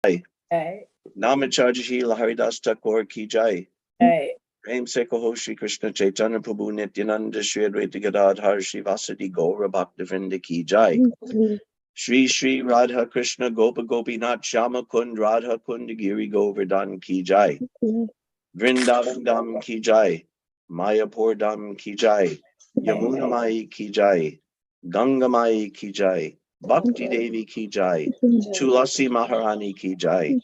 Jai. Namacharji Laharidas Thakur ki jai. Jai. Prem se kaho Shri Krishna Chaitanya Prabhu Nityananda Shri Advaita Gadadhar Shri Vasadi Gaura Bhaktivinoda ki jai. Shri Shri Radha Krishna Gopa Gopinath Shama Kund Radha Kund Giri Govardhan ki jai. Vrindavan Dham ki jai. Mayapur Dham ki jai. Yamuna Mai ki jai. Ganga Mai ki jai. Bhakti Devi ki jai. Tulasi Maharani ki jai.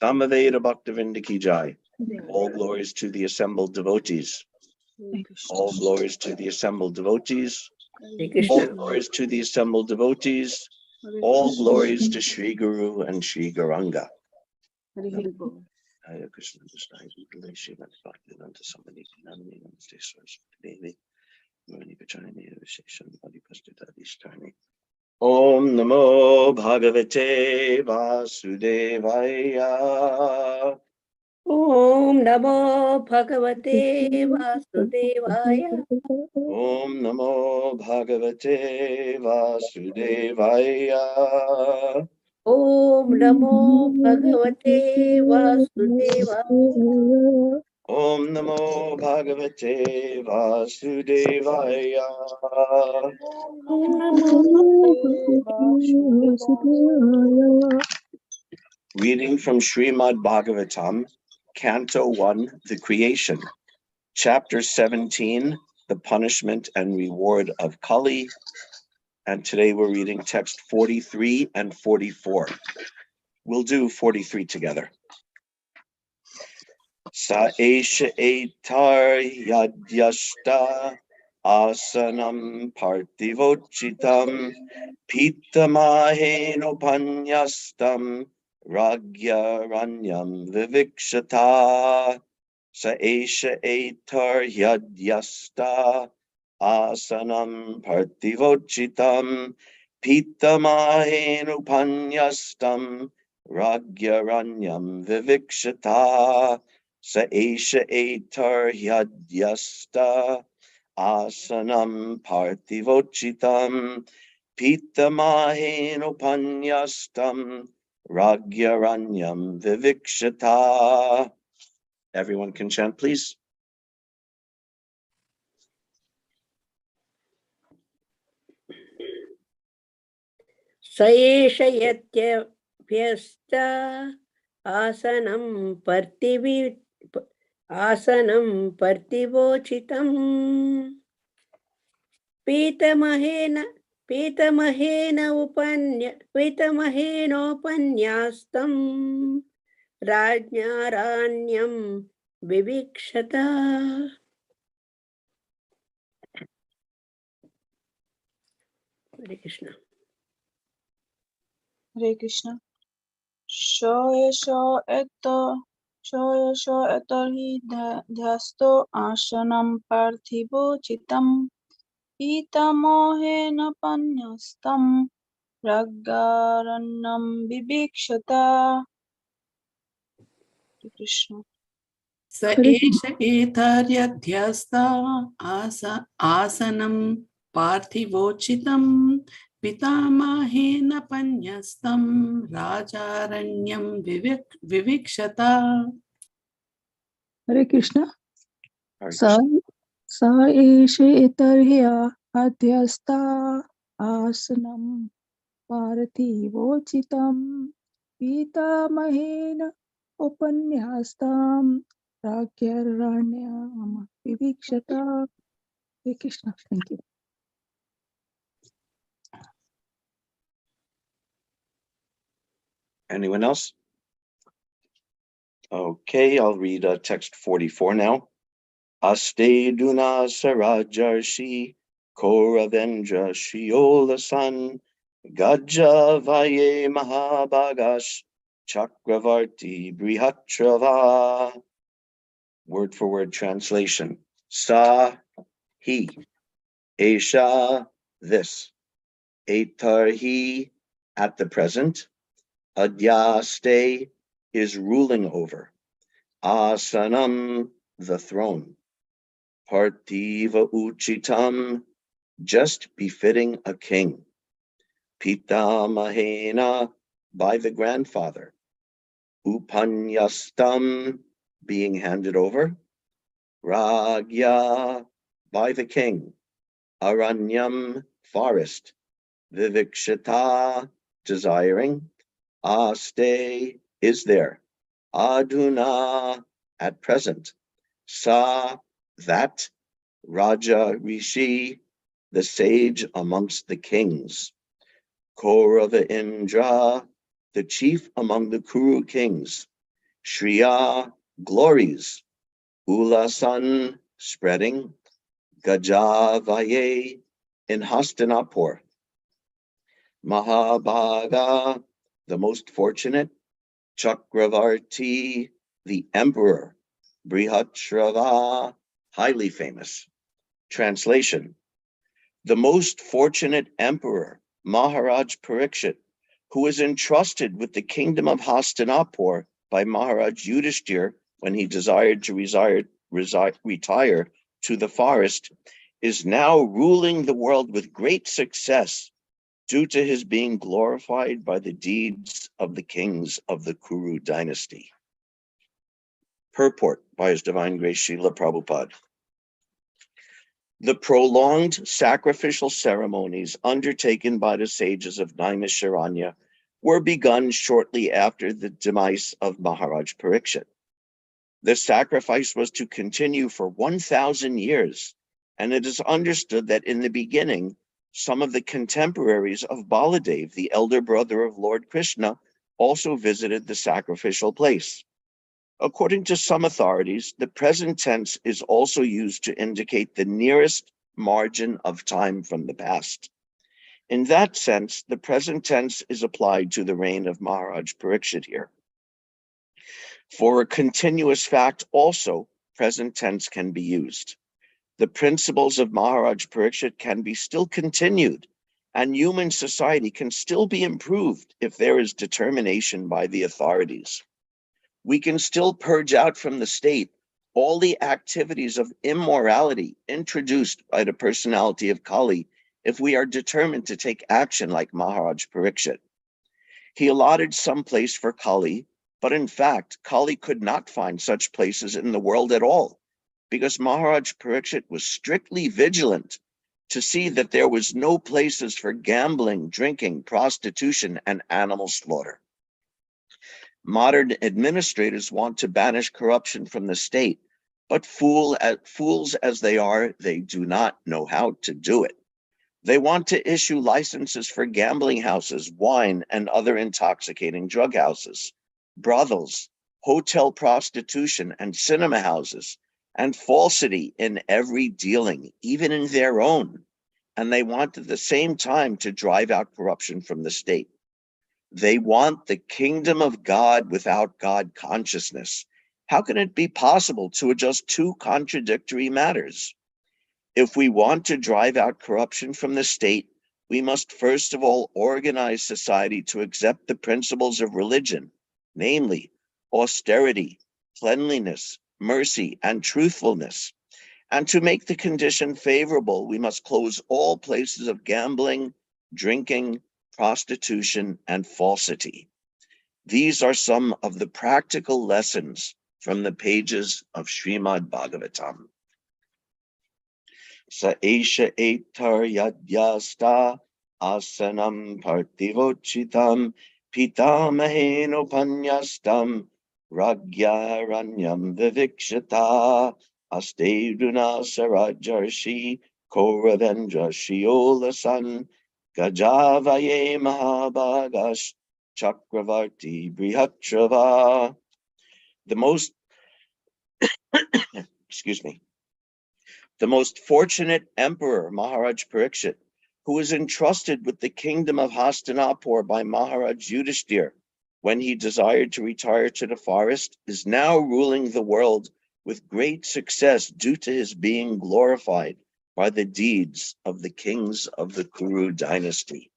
Tamaveda Bhaktivinoda ki jai. All glories to the assembled devotees. All glories to the assembled devotees. All glories to the assembled devotees. All glories to Sri Guru and Sri Gauranga. Hare Krishna Krishna Hare Krishna Bhaktivedanta Samani Nandini Namaste Saraswati Devi Murni Pachani Visheshan Adipastita Adhisthani. Om Namo Bhagavate Vasudevaya. Om Namo Bhagavate Vasudevaya. Om Namo Bhagavate Vasudevaya. Om Namo Bhagavate Vasudevaya. Om Namo Bhagavate Vasudevaya. Reading from Srimad Bhagavatam, Canto 1, The Creation, Chapter 17, The Punishment and Reward of Kali, and today we're reading text 43 and 44. We'll do 43 together. Sa esha etar yadyashta asanam parthivochitam pitamaheno ragya ranyam vivikshata. Sa esha etar yadyashta asanam parthivochitam pitamaheno ragya ranyam vivikshata. Sa esha etar yadyasta asanam parthivochitam pitamahen upanyastam ragyaranyam vivikshata. Everyone can chant, please. Saesha Yatyapyasta Asanam Parthivochitam Pitamahenoupanyastam Rajñaranyam Vivikshata. Hare Krishna. Hare Krishna. Shoyasho etorhi dhyasto ashanam parthivo chitam itamohena panyastam raggarannam vibhikshata. Hare Krishna. Sa esha etaryadhyasta asanam parthivochitam pitamahena panyastam rajaranyam vivikshata. Hare Krishna. Sa esha etarhya adhyasta asanam parthivochitam pitamahena upanyastam ragyaranyam vivikshata. Hare Krishna. Thank you. Anyone else? Okay, I'll read text 44 now. Aste Duna Sarajarshi Koravendra Shiolasan Gaja Vaye Mahabagash Chakravarti Brihatrava. Word for word translation. Sa, he. Esha, this. Etar, he, at the present. Adyaste is ruling over. Asanam, the throne. Parthiva uchitam, just befitting a king. Pitamahena, by the grandfather. Upanyastam, being handed over. Ragya, by the king. Aranyam, forest. Vivikshita, desiring. Aste, is there. Aduna, at present. Sa, that. Raja Rishi, the sage amongst the kings. Kaurava Indra, the chief among the Kuru kings. Shriya, glories. Ulasan, spreading. Gajavaye, in Hastinapur. Mahabhaga, the most fortunate. Chakravarti, the emperor. Brihatrava, highly famous. Translation: the most fortunate emperor, Maharaj Parikshit, who was entrusted with the kingdom of Hastinapur by Maharaj Yudhishthir when he desired to retire to the forest, is now ruling the world with great success due to his being glorified by the deeds of the kings of the Kuru dynasty. Purport by His Divine Grace Srila Prabhupada. The prolonged sacrificial ceremonies undertaken by the sages of Naimisharanya were begun shortly after the demise of Maharaj Parikshit. The sacrifice was to continue for 1,000 years, and it is understood that in the beginning, some of the contemporaries of Baladev, the elder brother of Lord Krishna, also visited the sacrificial place. According to some authorities, the present tense is also used to indicate the nearest margin of time from the past. In that sense, the present tense is applied to the reign of Maharaj Parikshit here. For a continuous fact also, present tense can be used. The principles of Maharaj Parikshit can be still continued, and human society can still be improved if there is determination by the authorities. We can still purge out from the state all the activities of immorality introduced by the personality of Kali if we are determined to take action like Maharaj Parikshit. He allotted some place for Kali, but in fact, Kali could not find such places in the world at all, because Maharaj Parikshit was strictly vigilant to see that there was no places for gambling, drinking, prostitution, and animal slaughter. Modern administrators want to banish corruption from the state, but fools as they are, they do not know how to do it. They want to issue licenses for gambling houses, wine, and other intoxicating drug houses, brothels, hotel prostitution, and cinema houses, and falsity in every dealing, even in their own. And they want at the same time to drive out corruption from the state. They want the kingdom of God without God consciousness. How can it be possible to adjust two contradictory matters? If we want to drive out corruption from the state, we must first of all organize society to accept the principles of religion, namely austerity, cleanliness, mercy, and truthfulness. And to make the condition favorable, we must close all places of gambling, drinking, prostitution, and falsity. These are some of the practical lessons from the pages of Srimad Bhagavatam. Sa esha etar yadyasta asanam partivochitam pitamaheno panyastam ragyaranyam vivikshata asteduna sarajarshi koravendra shiolasan Gajavaye Mahabhagash Chakravarti Brihatrava. The most fortunate emperor, Maharaj Parikshit, who was entrusted with the kingdom of Hastinapur by Maharaj Yudhishthir when he desired to retire to the forest, is now ruling the world with great success due to his being glorified by the deeds of the kings of the Kuru dynasty.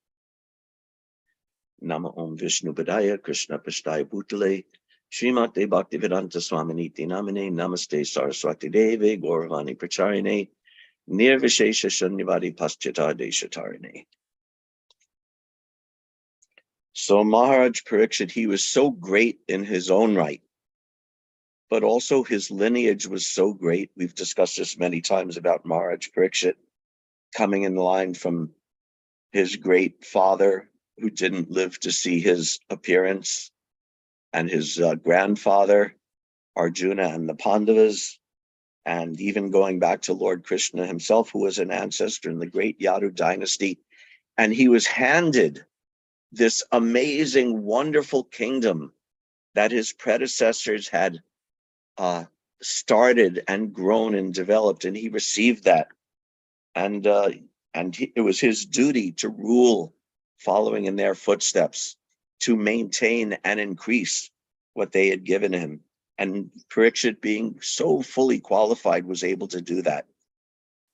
Nama Om Vishnu Padaya Krishna Pashtaya Bhutale Srimate Bhaktivedanta Swaminiti Namine Namaste Saraswati Deve Gauravani Pracharine Nirvishesha Shunyavadi Paschata Deshatarine. So Maharaj Parikshit, he was so great in his own right, but also his lineage was so great. We've discussed this many times about Maharaj Parikshit coming in line from his great father, who didn't live to see his appearance, and his grandfather, Arjuna, and the Pandavas, and even going back to Lord Krishna himself, who was an ancestor in the great Yadu dynasty. And he was handed this amazing, wonderful kingdom that his predecessors had started and grown and developed, and he received that. And it was his duty to rule following in their footsteps, to maintain and increase what they had given him. And Parikshit, being so fully qualified, was able to do that.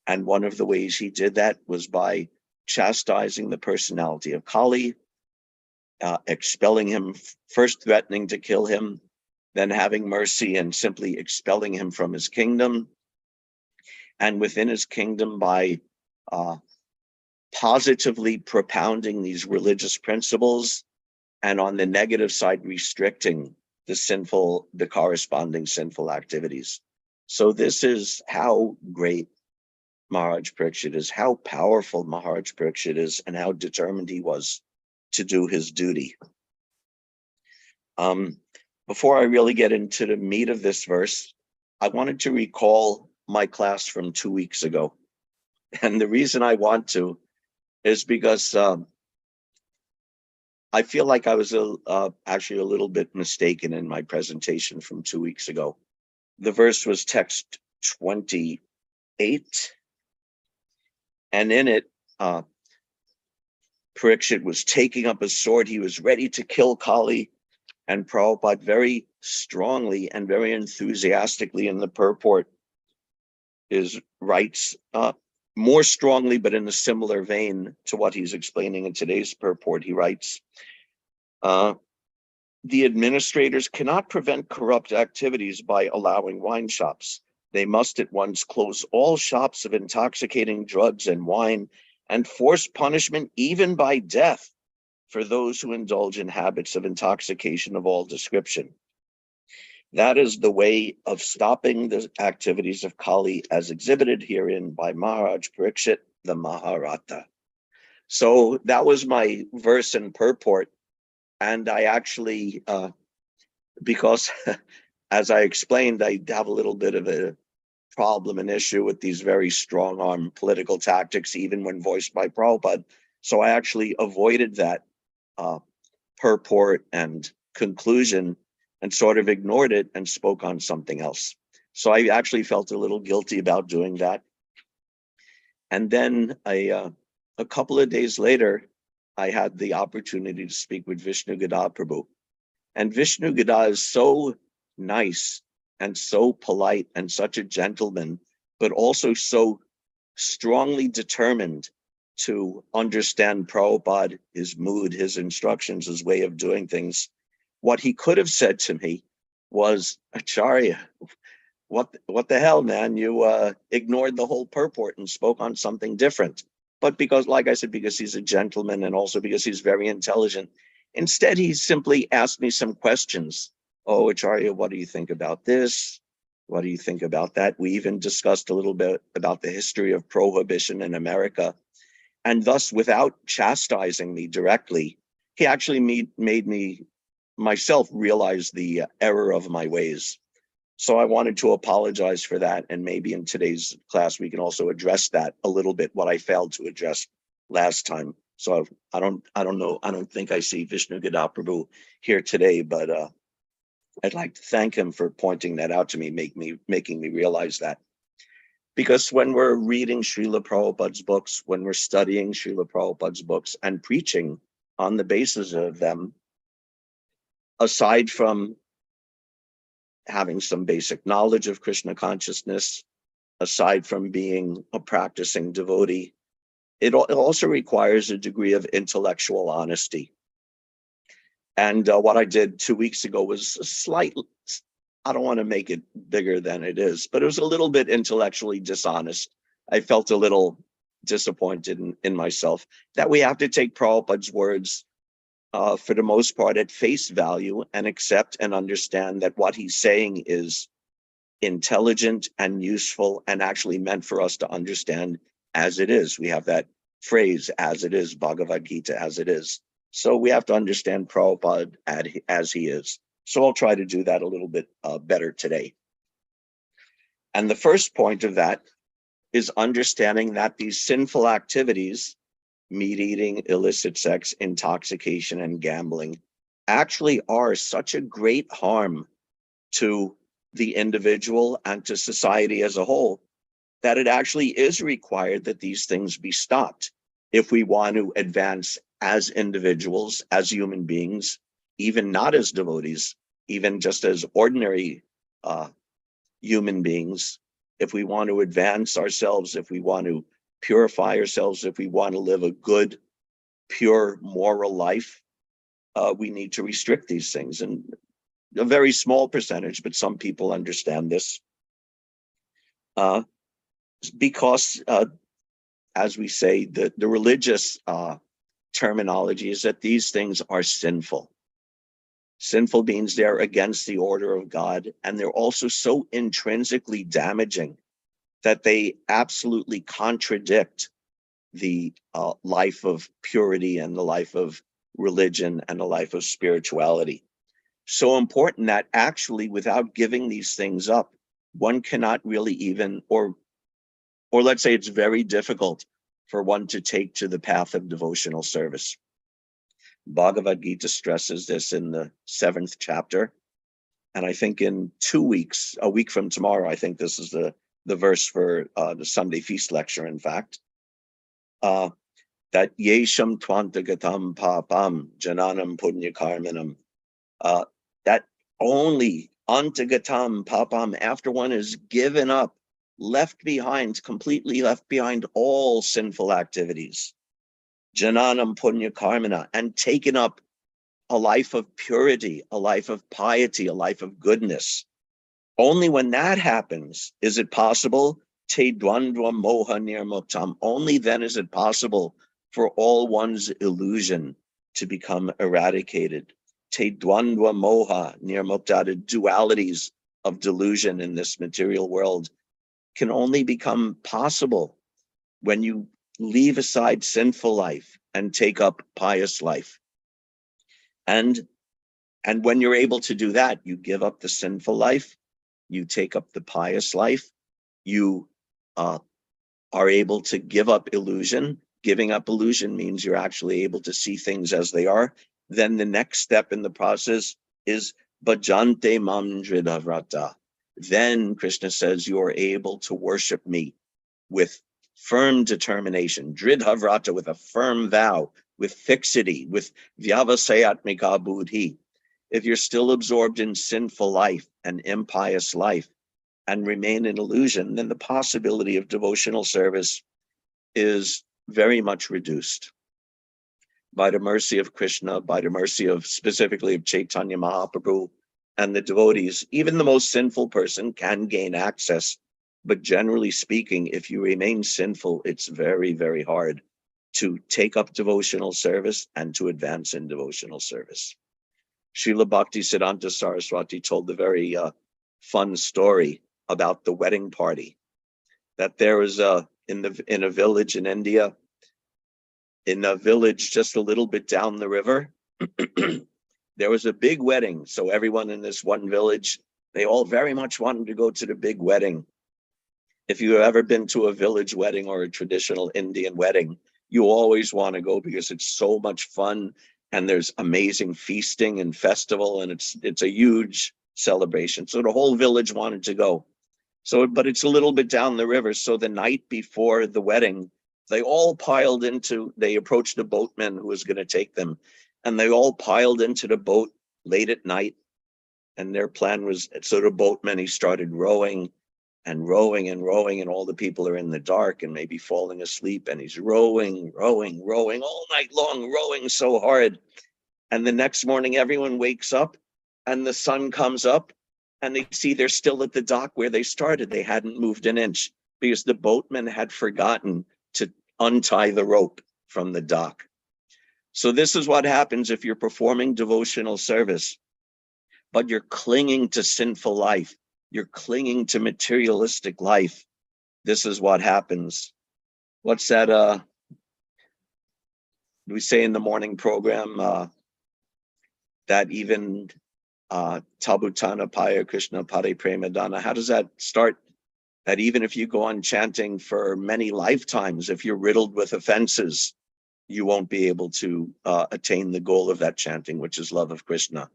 And one of the ways he did that was by chastising the personality of Kali, expelling him, first threatening to kill him, then having mercy and simply expelling him from his kingdom. And within his kingdom, by positively propounding these religious principles, and on the negative side, restricting the corresponding sinful activities. So this is how great Maharaj Parikshit is, how powerful Maharaj Parikshit is, and how determined he was to do his duty. Before I really get into the meat of this verse, I wanted to recall my class from 2 weeks ago. And the reason I want to is because I feel like I was actually a little bit mistaken in my presentation from 2 weeks ago. The verse was text 28, and in it, Parikshit was taking up his sword. He was ready to kill Kali, and Prabhupada very strongly and very enthusiastically in the purport writes more strongly, but in a similar vein to what he's explaining in today's purport. He writes, the administrators cannot prevent corrupt activities by allowing wine shops. They must at once close all shops of intoxicating drugs and wine and force punishment, even by death, for those who indulge in habits of intoxication of all description. That is the way of stopping the activities of Kali as exhibited herein by Maharaj Parikshit, the Maharata. So that was my verse and purport. And I actually, because as I explained, I have a little bit of a problem and issue with these very strong-arm political tactics, even when voiced by Prabhupada. So I actually avoided that purport and conclusion and sort of ignored it and spoke on something else. So I actually felt a little guilty about doing that. And then a couple of days later, I had the opportunity to speak with Vishnu Gada Prabhu. And Vishnu Gada is so nice and so polite and such a gentleman, but also so strongly determined to understand Prabhupada, his mood, his instructions, his way of doing things. What he could have said to me was, Acharya, what the hell, man? You ignored the whole purport and spoke on something different. But because, like I said, because he's a gentleman and also because he's very intelligent, instead he simply asked me some questions. Oh, Acharya, what do you think about this? What do you think about that? We even discussed a little bit about the history of prohibition in America. And thus, without chastising me directly, he actually made me myself realize the error of my ways. So I wanted to apologize for that. And maybe in today's class, we can also address that a little bit, what I failed to address last time. So I don't know. I don't think I see Vishnu Gada Prabhu here today, but I'd like to thank him for pointing that out to me, making me realize that. Because when we're reading Srila Prabhupada's books, when we're studying Srila Prabhupada's books and preaching on the basis of them, aside from having some basic knowledge of Krishna consciousness, aside from being a practicing devotee, it also requires a degree of intellectual honesty. And what I did 2 weeks ago was a slight, I don't want to make it bigger than it is, but it was a little bit intellectually dishonest. I felt a little disappointed in myself that we have to take Prabhupada's words for the most part, at face value and accept and understand that what he's saying is intelligent and useful and actually meant for us to understand as it is. We have that phrase, as it is, Bhagavad Gita, as it is. So we have to understand Prabhupada as he is. So I'll try to do that a little bit better today. And the first point of that is understanding that these sinful activities, meat eating, illicit sex, intoxication, and gambling, actually are such a great harm to the individual and to society as a whole, that it actually is required that these things be stopped if we want to advance as individuals, as human beings, even not as devotees, even just as ordinary human beings. If we want to advance ourselves, if we want to purify ourselves, if we want to live a good, pure, moral life, we need to restrict these things. And a very small percentage, but some people understand this, because, as we say, the religious terminology is that these things are sinful. Sinful means they're against the order of God, and they're also so intrinsically damaging that they absolutely contradict the life of purity and the life of religion and the life of spirituality. So important that actually, without giving these things up, one cannot really even, or let's say it's very difficult for one to take to the path of devotional service. Bhagavad Gita stresses this in the 7th chapter. And I think in 2 weeks, a week from tomorrow, I think this is the verse for the Sunday feast lecture, in fact, that yesham twantagatam papam jananam punya karmanam, that only antagatam papam, after one is given up, left behind, completely left behind all sinful activities, jananam punya karmana, and taken up a life of purity, a life of piety, a life of goodness. Only when that happens is it possible, te dvandva moha nirmuktam, only then is it possible for all one's illusion to become eradicated. Te dvandva moha nirmukta, the dualities of delusion in this material world can only become possible when you leave aside sinful life and take up pious life. And when you're able to do that, you give up the sinful life, you take up the pious life, you are able to give up illusion. Giving up illusion means you're actually able to see things as they are. Then the next step in the process is bhajante mam dridhavrata. Then Krishna says you are able to worship me with firm determination, dridhavrata, with a firm vow, with fixity, with vyavasayatmika buddhi. If you're still absorbed in sinful life and impious life and remain in illusion, then the possibility of devotional service is very much reduced. By the mercy of Krishna, by the mercy of specifically of Chaitanya Mahaprabhu and the devotees, even the most sinful person can gain access. But generally speaking, if you remain sinful, it's very, very hard to take up devotional service and to advance in devotional service. Srila Bhaktisiddhanta Saraswati told the very fun story about the wedding party. That there was in a village in India, in a village just a little bit down the river, there was a big wedding. So everyone in this one village, they all very much wanted to go to the big wedding. If you've ever been to a village wedding or a traditional Indian wedding, you always want to go because it's so much fun and there's amazing feasting and festival, and it's a huge celebration. So the whole village wanted to go. So, but it's a little bit down the river. So the night before the wedding, they all piled into, they approached the boatman who was going to take them, and they all piled into the boat late at night. And their plan was, so the boatman, he started rowing and rowing and rowing, and all the people are in the dark and maybe falling asleep, and he's rowing all night long, rowing so hard. And the next morning, everyone wakes up and the sun comes up and they see they're still at the dock where they started. They hadn't moved an inch because the boatman had forgotten to untie the rope from the dock. So this is what happens if you're performing devotional service, but you're clinging to sinful life. You're clinging to materialistic life. This is what happens. What's that? We say in the morning program that even Tabutana Paya Krishna Pare Premadana. How does that start? That even if you go on chanting for many lifetimes, if you're riddled with offenses, you won't be able to attain the goal of that chanting, which is love of Krishna.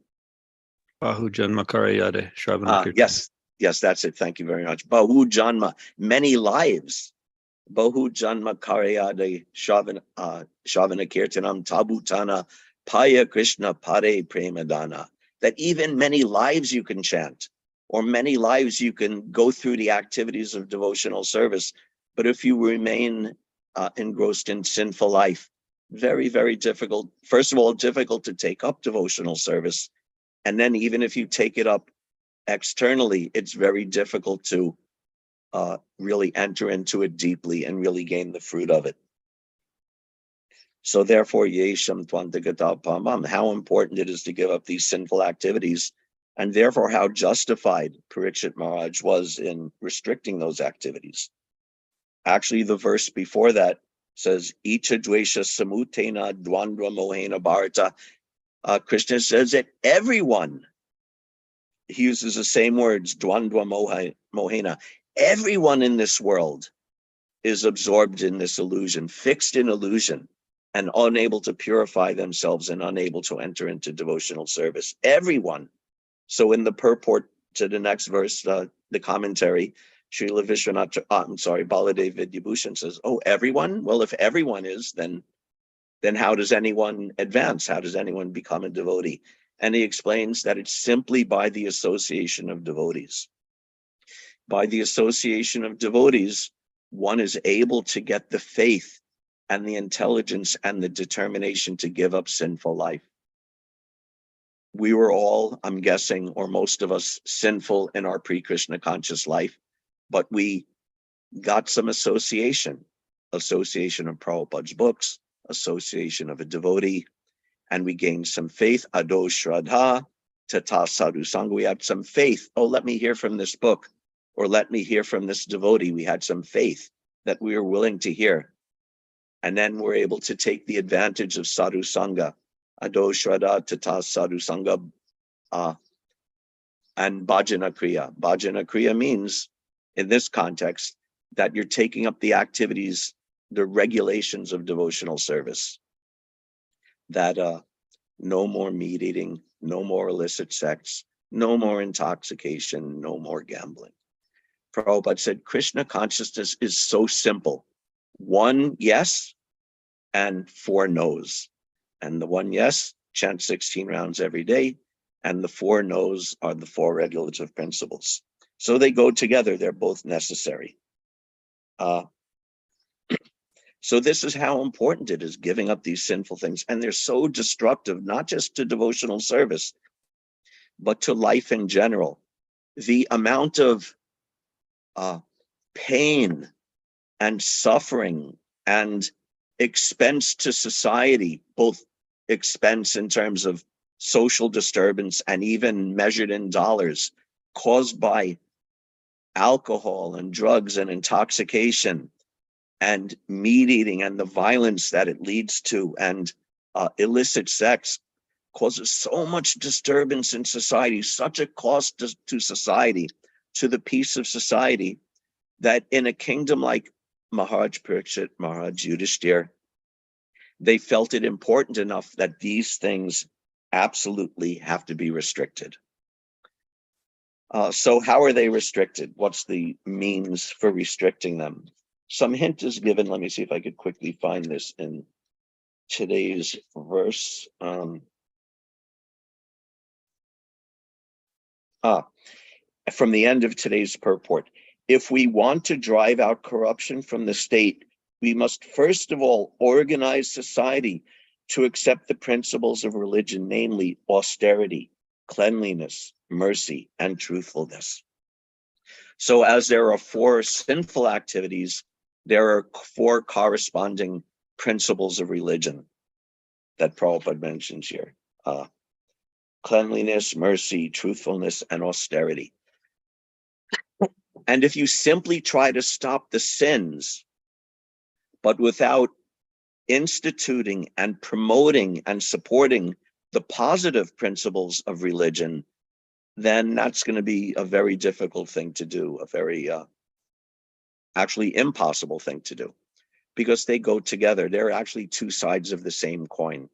Bahu Janma Karayade Shravana Kirtan. Yes, that's it. Thank you very much. Bahu Janma, many lives. Bahu Janma Karyade Shravana Kirtanam Tabutana Paya Krishna Pare Premadana. That even many lives you can chant, or many lives you can go through the activities of devotional service. But if you remain engrossed in sinful life, very, very difficult. First of all, difficult to take up devotional service. And then even if you take it up externally, it's very difficult to really enter into it deeply and really gain the fruit of it. So therefore, yesham twantagata pamam, how important it is to give up these sinful activities, and therefore how justified Parikshit Maharaj was in restricting those activities. Actually, the verse before that says, Icha dvesha samutena dvandva mohena bharata. Krishna says that everyone, he uses the same words, dvandva mohena, everyone in this world is absorbed in this illusion, fixed in illusion, and unable to purify themselves and unable to enter into devotional service. Everyone. So in the purport to the next verse, the commentary, Srila Vishwanath, Baladev Vidyabhushan says, oh, everyone? Well, if everyone is, then how does anyone advance? How does anyone become a devotee? And he explains that it's simply by the association of devotees. By the association of devotees, one is able to get the faith and the intelligence and the determination to give up sinful life. We were all, I'm guessing, or most of us, sinful in our pre-Krishna conscious life, but we got some association of Prabhupada's books, association of a devotee, and we gained some faith. Ado Shraddha, Tata Sadhu Sangha. We had some faith. Oh, let me hear from this book, or let me hear from this devotee. We had some faith that we were willing to hear. And then we're able to take the advantage of Sadhu Sangha. Ado Shraddha, Tata Sadhu Sangha, and Bhajana Kriya. Bhajana Kriya means, in this context, that you're taking up the activities, the regulations of devotional service. That no more meat eating, no more illicit sex, no more intoxication, no more gambling. Prabhupada said Krishna consciousness is so simple. 1 yes and 4 no's. And the 1 yes, chant 16 rounds every day, and the 4 no's are the 4 regulative principles. So they go together, they're both necessary. So this is how important it is, giving up these sinful things. And they're so destructive, not just to devotional service, but to life in general. The amount of pain and suffering and expense to society, both expense in terms of social disturbance and even measured in dollars, caused by alcohol and drugs and intoxication and meat eating and the violence that it leads to, and illicit sex, causes so much disturbance in society, such a cost to society, to the peace of society, that in a kingdom like Maharaj Parikshit, Maharaj Yudhishthir, they felt it important enough that these things absolutely have to be restricted. So how are they restricted? What's the means for restricting them? Some hint is given. Let me see if I could quickly find this in today's verse. From the end of today's purport. If we want to drive out corruption from the state, we must first of all organize society to accept the principles of religion, namely austerity, cleanliness, mercy, and truthfulness. So as there are 4 sinful activities, there are 4 corresponding principles of religion. that Prabhupada mentions here. Cleanliness, mercy, truthfulness, and austerity. And if you simply try to stop the sins, but without instituting and promoting and supporting the positive principles of religion, then that's going to be a very difficult thing to do, a very actually impossible thing to do, because they go together. They're actually two sides of the same coin.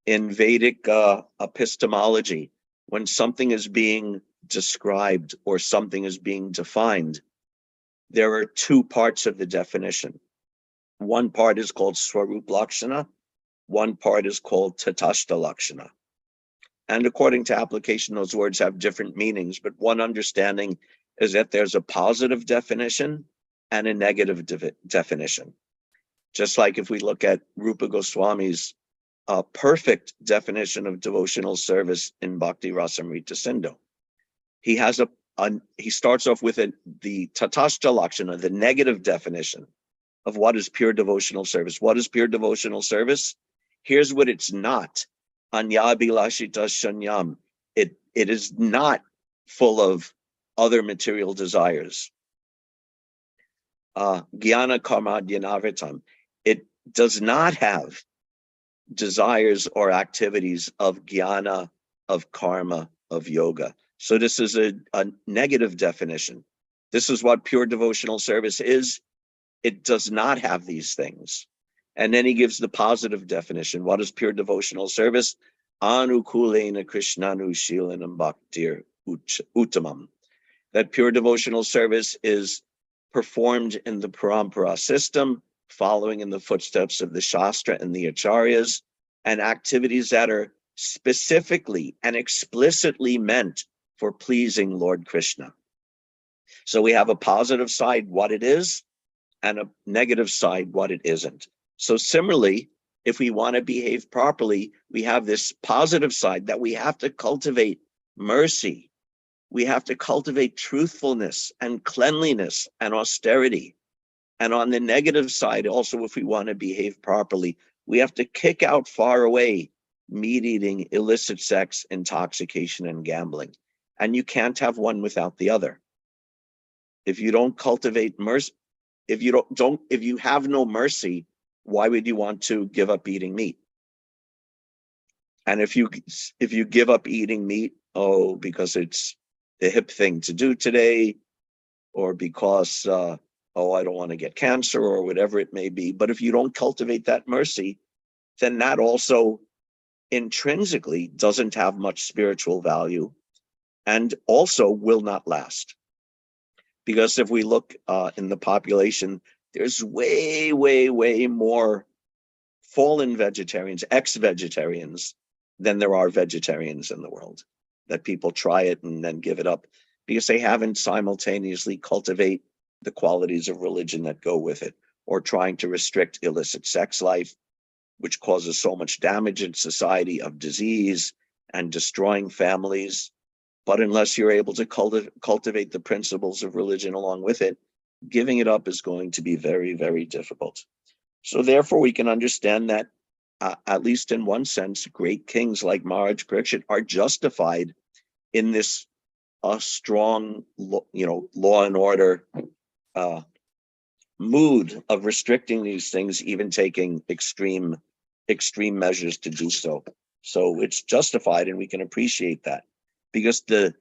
In Vedic epistemology, when something is being described or something is being defined, there are two parts of the definition. One part is called Swarup Lakshana, one part is called Tatashta Lakshana. And according to application, those words have different meanings, but one understanding is that there's a positive definition and a negative definition. Just like if we look at Rupa Goswami's perfect definition of devotional service in Bhakti Rasamrita Sindhu. He has he starts off with the Tatashta Lakshana, the negative definition of what is pure devotional service. What is pure devotional service? Here's what it's not. Anyabhilashita shanyam. It is not full of other material desires. Jnana karma dhyanavartam. It does not have desires or activities of jnana, of karma, of yoga. So this is a negative definition. This is what pure devotional service is. It does not have these things. And then he gives the positive definition. What is pure devotional service? Anukulena krishnanu shilanam bhaktir uttamam. That pure devotional service is performed in the parampara system, following in the footsteps of the Shastra and the Acharyas, and activities that are specifically and explicitly meant for pleasing Lord Krishna. So we have a positive side, what it is, and a negative side, what it isn't. So similarly, if we want to behave properly, we have this positive side that we have to cultivate mercy. We have to cultivate truthfulness and cleanliness and austerity. And on the negative side, also, if we want to behave properly, we have to kick out far away meat eating, illicit sex, intoxication, and gambling. And you can't have one without the other. If you don't cultivate mercy, if you have no mercy, why would you want to give up eating meat? And if you give up eating meat, because it's the hip thing to do today, or because I don't want to get cancer, or whatever it may be. But if you don't cultivate that mercy, then that also intrinsically doesn't have much spiritual value and also will not last. Because if we look in the population, there's way, way, way more fallen vegetarians, ex-vegetarians, than there are vegetarians in the world. That people try it and then give it up because they haven't simultaneously cultivate the qualities of religion that go with it, or trying to restrict illicit sex life, which causes so much damage in society of disease and destroying families. But unless you're able to cultivate the principles of religion along with it, giving it up is going to be very, very difficult. So therefore, we can understand that, at least in one sense, great kings like Maharaj Parikshit are justified in this strong, law and order mood of restricting these things, even taking extreme measures to do so. So it's justified, and we can appreciate that, because the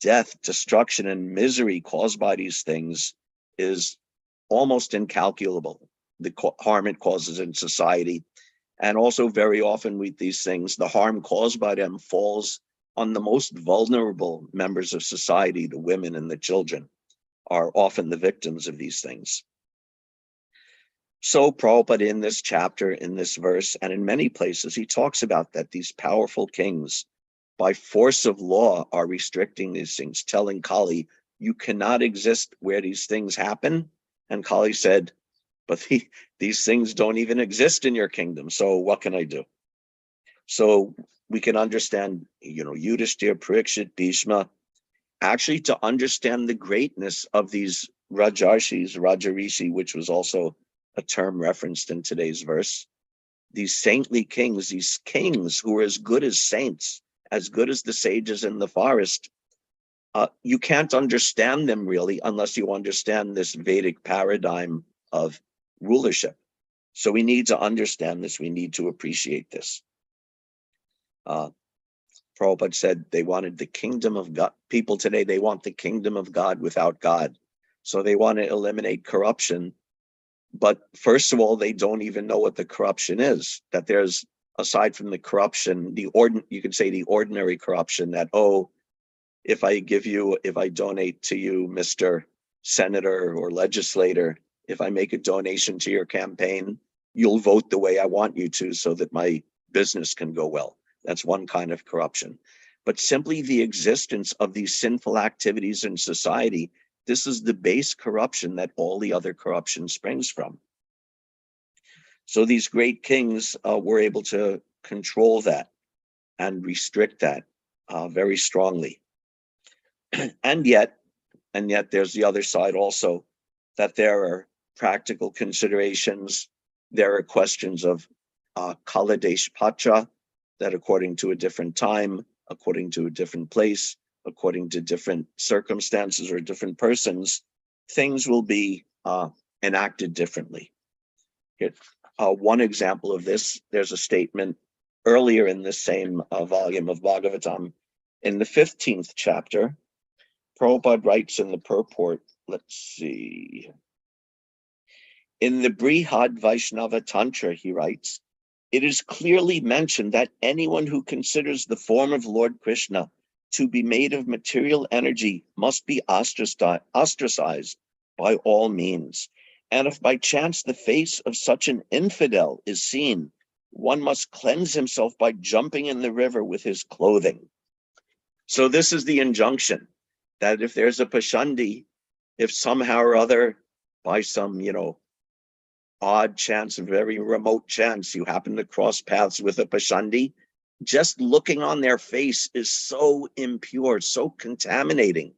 death, destruction, and misery caused by these things is almost incalculable. The harm it causes in society, and also very often with these things, the harm caused by them falls on the most vulnerable members of society. The women and the children are often the victims of these things. So Prabhupada, in this chapter, in this verse, and in many places, he talks about that these powerful kings, by force of law, are restricting these things, telling Kali, you cannot exist where these things happen. And Kali said, but these things don't even exist in your kingdom, so what can I do? So we can understand, Yudhishthira, Parikshit, Bhishma, actually to understand the greatness of these Rajarshis, Rajarishi, which was also a term referenced in today's verse. these saintly kings, these kings who are as good as saints, as good as the sages in the forest, you can't understand them really unless you understand this Vedic paradigm of rulership. So we need to understand this. We need to appreciate this. Prabhupada said they wanted the kingdom of God. People today, they want the kingdom of God without God. So they want to eliminate corruption. But first of all, they don't even know what the corruption is. That there's, aside from the corruption, you could say the ordinary corruption that, oh, if I donate to you, Mr. Senator or legislator, if I make a donation to your campaign, you'll vote the way I want you to so that my business can go well. That's one kind of corruption. But simply the existence of these sinful activities in society, this is the base corruption that all the other corruption springs from. So these great kings were able to control that and restrict that very strongly. And yet there's the other side also, that there are practical considerations. There are questions of Kaladesh Pacha, that according to a different time, according to a different place, according to different circumstances or different persons, things will be enacted differently. Here, one example of this, there's a statement earlier in this same volume of Bhagavatam, in the 15th chapter, Prabhupada writes in the purport, let's see. In the Brihad Vaishnava Tantra, he writes, it is clearly mentioned that anyone who considers the form of Lord Krishna to be made of material energy must be ostracized by all means. And if by chance the face of such an infidel is seen, one must cleanse himself by jumping in the river with his clothing. So this is the injunction, that if there's a Pashandi, if somehow or other, by some, odd chance, a very remote chance, you happen to cross paths with a Pashandi, just looking on their face is so impure, so contaminating,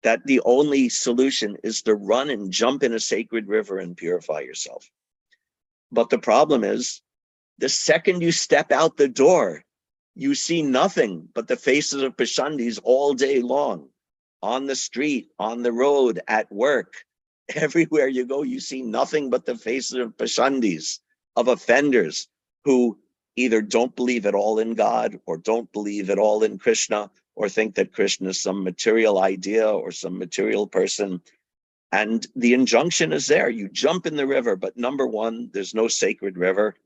that the only solution is to run and jump in a sacred river and purify yourself. But the problem is, the second you step out the door, you see nothing but the faces of Pashandis all day long, on the street, on the road, at work. Everywhere you go, you see nothing but the faces of Pashandis, of offenders who either don't believe at all in God or don't believe at all in Krishna, or think that Krishna is some material idea or some material person. And the injunction is there. You jump in the river, but number one, there's no sacred river.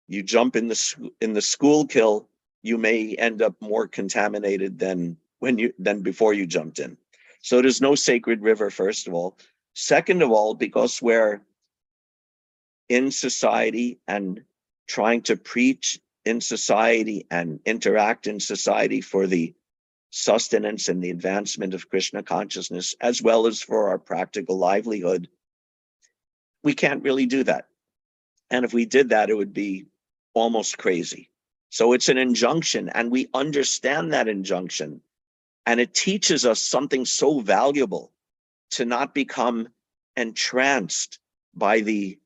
You jump in the Schuylkill, you may end up more contaminated than before you jumped in. So there's no sacred river, first of all. Second of all, because we're in society and trying to preach in society and interact in society for the sustenance and the advancement of Krishna consciousness, as well as for our practical livelihood, we can't really do that. And if we did that, it would be almost crazy. So it's an injunction, and we understand that injunction. And it teaches us something so valuable, to not become entranced by the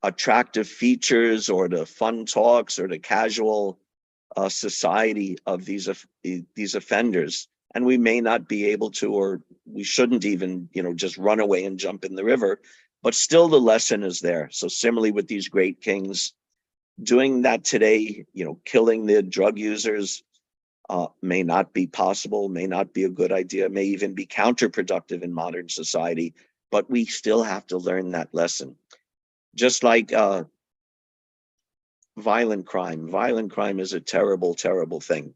attractive features or the fun talks or the casual society of these offenders. And we may not be able to, or we shouldn't even, just run away and jump in the river, but still the lesson is there. So similarly with these great kings, doing that today, killing the drug users, may not be possible, may not be a good idea, may even be counterproductive in modern society, but we still have to learn that lesson. Just like violent crime. Violent crime is a terrible, terrible thing.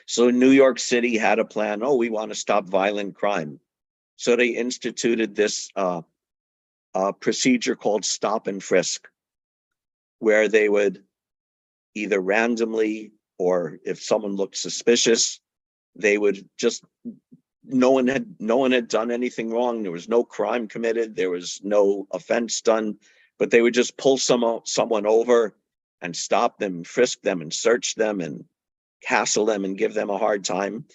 So New York City had a plan, we want to stop violent crime. So they instituted this procedure called stop and frisk, where they would either randomly, or if someone looked suspicious, they would just, no one had done anything wrong. There was no crime committed. There was no offense done, but they would just pull someone over and stop them, frisk them and search them and hassle them and give them a hard time.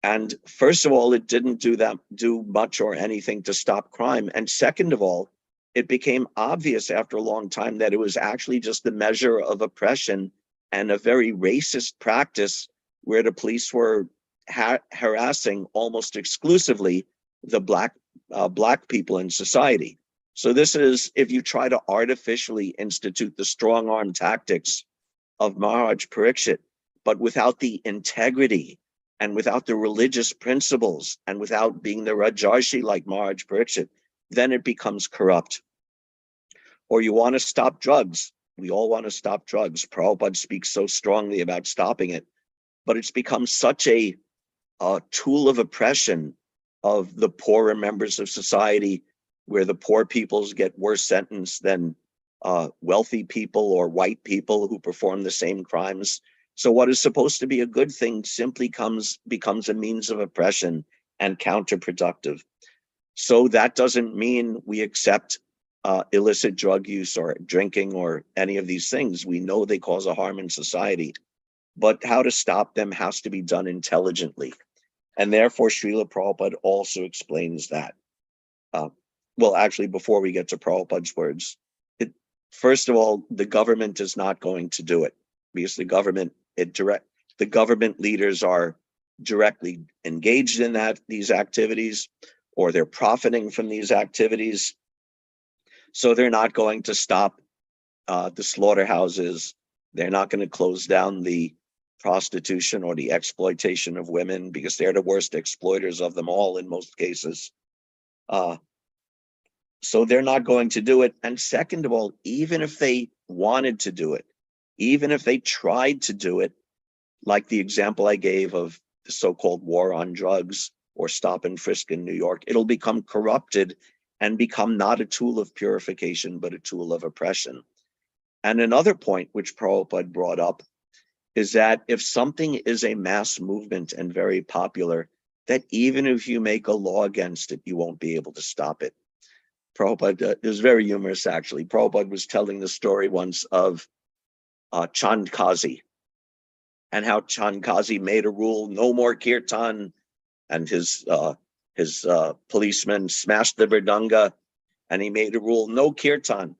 And first of all, it didn't do much or anything to stop crime. And second of all, it became obvious after a long time that it was actually just a measure of oppression and a very racist practice where the police were harassing almost exclusively the black people in society. So this is, if you try to artificially institute the strong arm tactics of Maharaj Parikshit, but without the integrity and without the religious principles and without being the Rajarshi like Maharaj Parikshit, then it becomes corrupt. Or you want to stop drugs. We all want to stop drugs. Prabhupada speaks so strongly about stopping it, but it's become such a tool of oppression of the poorer members of society, where the poor peoples get worse sentence than wealthy people or white people who perform the same crimes. So what is supposed to be a good thing simply becomes a means of oppression and counterproductive. So that doesn't mean we accept illicit drug use or drinking or any of these things. We know they cause a harm in society, but how to stop them has to be done intelligently. And therefore, Srila Prabhupada also explains that. Well, actually, before we get to Prabhupada's words, first of all, the government is not going to do it, because the government leaders are directly engaged in these activities, or they're profiting from these activities. So they're not going to stop the slaughterhouses. They're not going to close down the prostitution or the exploitation of women, because they're the worst exploiters of them all in most cases. So they're not going to do it. And second of all, even if they wanted to do it, even if they tried to do it, like the example I gave of the so-called war on drugs or stop and frisk in New York, it'll become corrupted and become not a tool of purification, but a tool of oppression. And another point which Prabhupada brought up is that if something is a mass movement and very popular, that even if you make a law against it, you won't be able to stop it. Prabhupada, it was very humorous actually. Prabhupada was telling the story once of Chand Kazi, and how Chand Kazi made a rule, no more kirtan, and his policeman smashed the Mridanga, and he made a rule, no kirtan.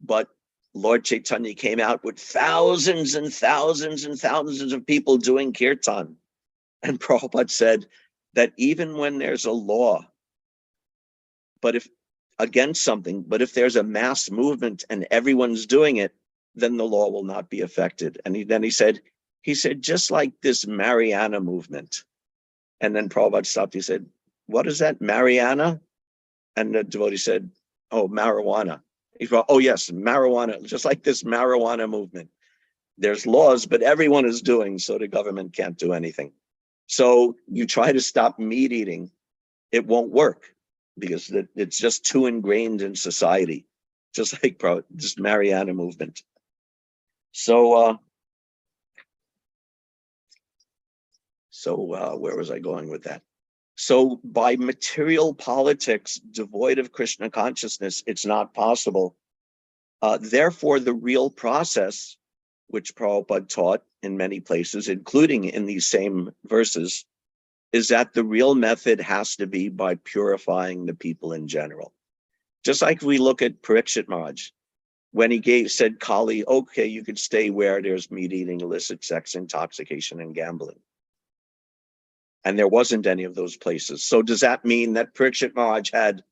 But Lord Chaitanya came out with thousands and thousands and thousands of people doing kirtan. And Prabhupada said that even when there's a law, but if against something, but if there's a mass movement and everyone's doing it, then the law will not be affected. And then he said, just like this Mariana movement. And then Prabhupada stopped. He said, what is that, Mariana? And the devotee said, oh, marijuana. He thought, oh yes, marijuana, just like this marijuana movement. There's laws, but everyone is doing, so the government can't do anything. So you try to stop meat eating, it won't work, because it's just too ingrained in society, just like this Mariana movement. So where was I going with that? So by material politics devoid of Krishna consciousness, it's not possible. Therefore, the real process, which Prabhupada taught in many places, including in these same verses, is that the real method has to be by purifying the people in general. Just like we look at Parikshit Maharaj, when he said Kali, okay, you could stay where there's meat eating, illicit sex, intoxication, and gambling. And there wasn't any of those places. So does that mean that Parikshit Maharaj had,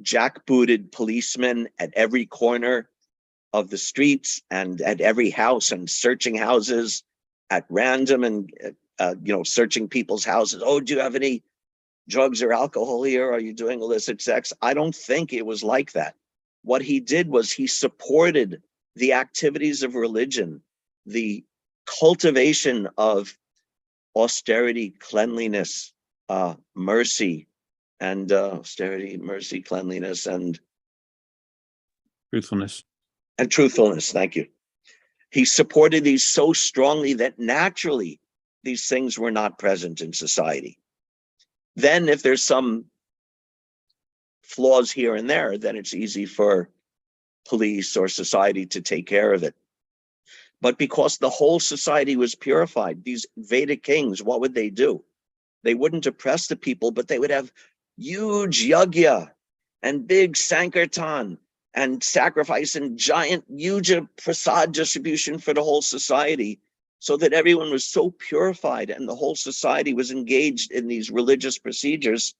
jackbooted policemen at every corner of the streets and at every house, and searching houses at random, and searching people's houses? Oh, do you have any drugs or alcohol here? Are you doing illicit sex? I don't think it was like that. What he did was he supported the activities of religion, the cultivation of austerity, cleanliness, mercy, and austerity, mercy, cleanliness, and Truthfulness. And truthfulness, thank you. He supported these so strongly that naturally these things were not present in society. Then if there's some flaws here and there, then it's easy for police or society to take care of it. But because the whole society was purified, these Vedic kings, what would they do? They wouldn't oppress the people, but they would have huge yagya, and big Sankirtan and sacrifice and giant, huge prasad distribution for the whole society, so that everyone was so purified and the whole society was engaged in these religious procedures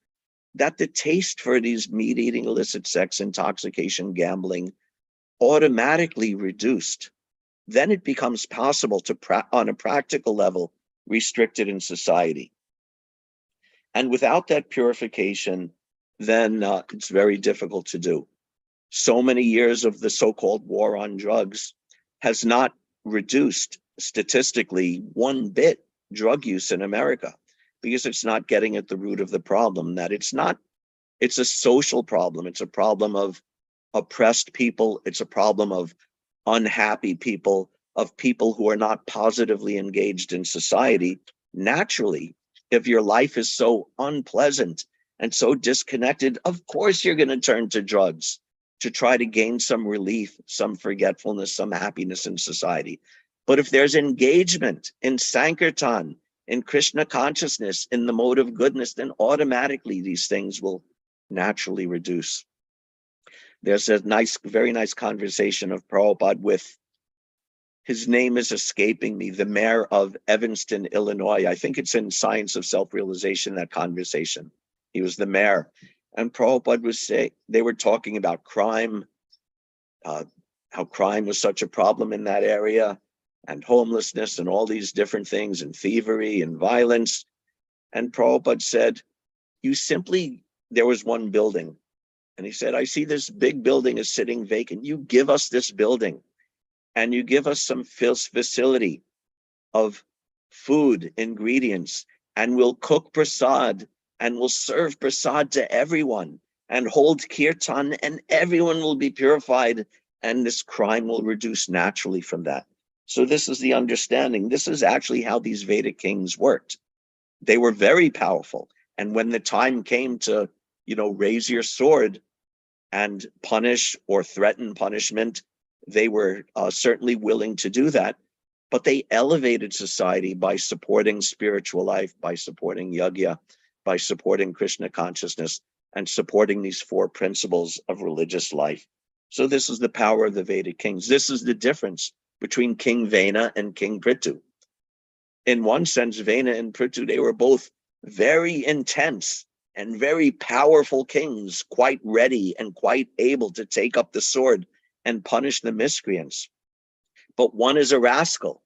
that the taste for these meat eating, illicit sex, intoxication, gambling automatically reduced. Then it becomes possible to, on a practical level, restrict it in society. And without that purification, then it's very difficult to do. So many years of the so-called war on drugs has not reduced statistically one bit drug use in America, because it's not getting at the root of the problem, that it's a social problem. It's a problem of oppressed people. It's a problem of unhappy people, of people who are not positively engaged in society. Naturally, if your life is so unpleasant and so disconnected, of course you're going to turn to drugs to try to gain some relief, some forgetfulness, some happiness in society. But if there's engagement in Sankirtan, in Krishna consciousness, in the mode of goodness, then automatically these things will naturally reduce. There's a very nice conversation of Prabhupada with, his name is escaping me, the mayor of Evanston, Illinois. I think it's in Science of Self-Realization, that conversation. He was the mayor. And Prabhupada was saying, they were talking about crime, how crime was such a problem in that area, and homelessness and all these different things, and thievery and violence. And Prabhupada said, there was one building. And he said, I see this big building is sitting vacant. You give us this building and you give us some facility of food, ingredients, and we'll cook prasad and we'll serve prasad to everyone and hold kirtan, and everyone will be purified, and this crime will reduce naturally from that. So this is the understanding. This is actually how these Vedic kings worked. They were very powerful. And when the time came to, raise your sword and punish or threaten punishment, they were certainly willing to do that. But they elevated society by supporting spiritual life, by supporting yajna, by supporting Krishna consciousness, and supporting these four principles of religious life. So this is the power of the Vedic kings. This is the difference between King Vena and King Prithu. In one sense, Vena and Prithu, they were both very intense and very powerful kings, quite ready and quite able to take up the sword and punish the miscreants. But one is a rascal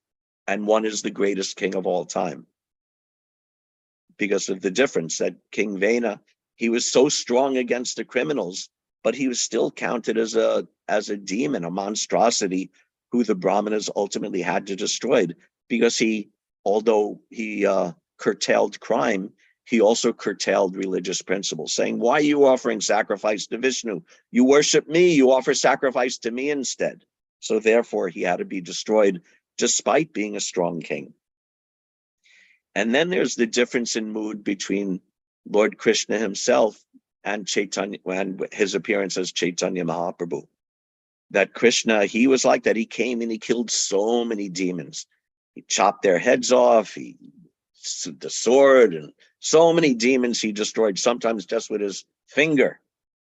and one is the greatest king of all time, because of the difference that King Vena, he was so strong against the criminals, but he was still counted as a demon, a monstrosity, who the Brahmanas ultimately had to destroy, because although he curtailed crime, he also curtailed religious principles, saying, why are you offering sacrifice to Vishnu? You worship me, you offer sacrifice to me instead. So therefore he had to be destroyed, despite being a strong king. And then there's the difference in mood between Lord Krishna himself and Chaitanya, and his appearance as Chaitanya Mahaprabhu. That Krishna, he was like that. He came and he killed so many demons. He chopped their heads off, the sword, and so many demons he destroyed, sometimes just with his finger,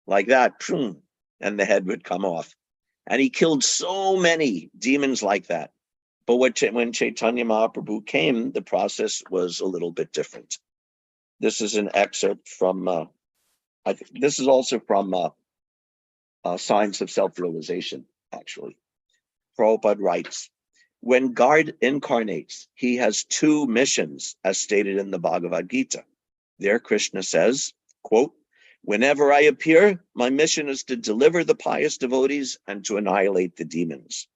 like that, and the head would come off. And he killed so many demons like that. But when Chaitanya Mahaprabhu came, the process was a little bit different. This is an excerpt from, this is also from Science of Self-Realization, actually. Prabhupada writes, when God incarnates, he has two missions, as stated in the Bhagavad Gita. There Krishna says, quote, whenever I appear, my mission is to deliver the pious devotees and to annihilate the demons.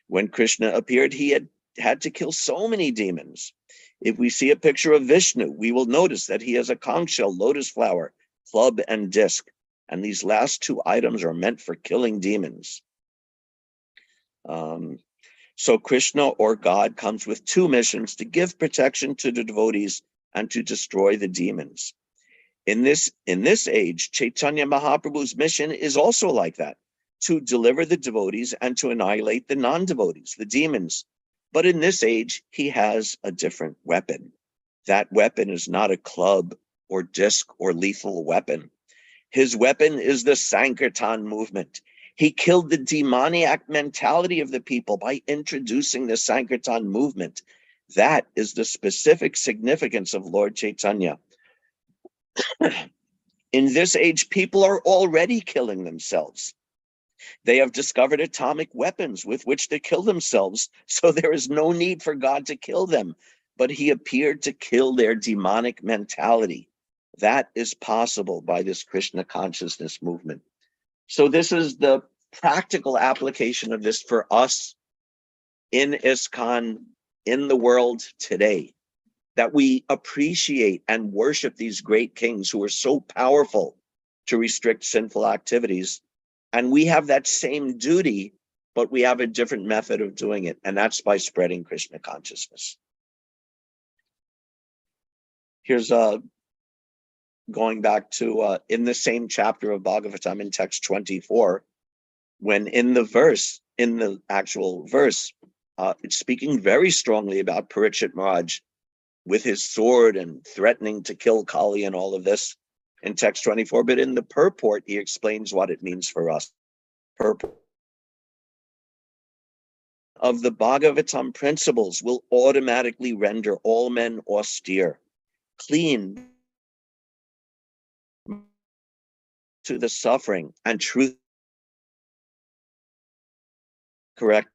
When Krishna appeared, he had to kill so many demons. If we see a picture of Vishnu, we will notice that he has a conch shell, lotus flower, club, and disc. And these last two items are meant for killing demons. So Krishna, or God, comes with two missions: to give protection to the devotees and to destroy the demons. In this age, Chaitanya Mahaprabhu's mission is also like that, to deliver the devotees and to annihilate the non-devotees, the demons. But in this age, he has a different weapon. That weapon is not a club or disc or lethal weapon. His weapon is the Sankirtan movement. He killed the demoniac mentality of the people by introducing the Sankirtan movement. That is the specific significance of Lord Chaitanya. In this age, people are already killing themselves. They have discovered atomic weapons with which to kill themselves, so there is no need for God to kill them. But he appeared to kill their demonic mentality. That is possible by this Krishna consciousness movement. So this is the practical application of this for us in ISKCON, in the world today, that we appreciate and worship these great kings who are so powerful to restrict sinful activities. And we have that same duty, but we have a different method of doing it, and that's by spreading Krishna consciousness. Here's going back to in the same chapter of Bhagavatam in text 24, when in the actual verse, it's speaking very strongly about Parikshit Maharaj with his sword and threatening to kill Kali and all of this in text 24. But in the purport, he explains what it means for us. Purport of the Bhagavatam principles will automatically render all men austere, clean to the suffering and truth, correct,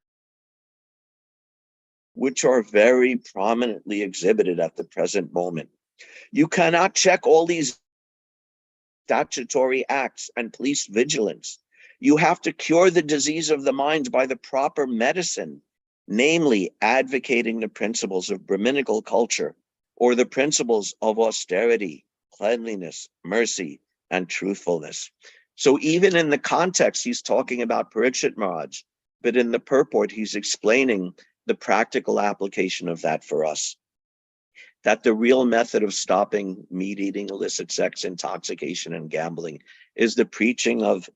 which are very prominently exhibited at the present moment. You cannot check all these statutory acts and police vigilance. You have to cure the disease of the mind by the proper medicine, namely advocating the principles of Brahminical culture or the principles of austerity, cleanliness, mercy, and truthfulness. So even in the context, he's talking about Parikshit Maharaj, but in the purport, he's explaining the practical application of that for us. That the real method of stopping meat eating, illicit sex, intoxication, and gambling is the preaching of,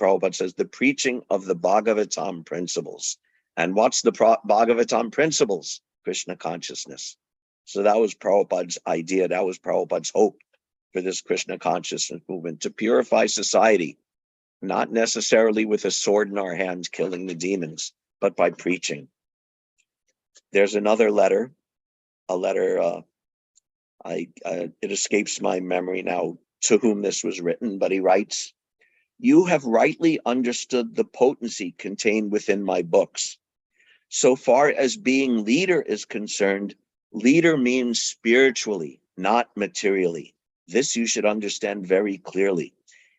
Prabhupada says, the preaching of the Bhagavatam principles. And what's the Bhagavatam principles? Krishna consciousness. So that was Prabhupada's idea. That was Prabhupada's hope for this Krishna consciousness movement, to purify society, not necessarily with a sword in our hands killing the demons, but by preaching. There's another letter, it escapes my memory now to whom this was written, but he writes, "You have rightly understood the potency contained within my books. So far as being leader is concerned, leader means spiritually, not materially. This you should understand very clearly.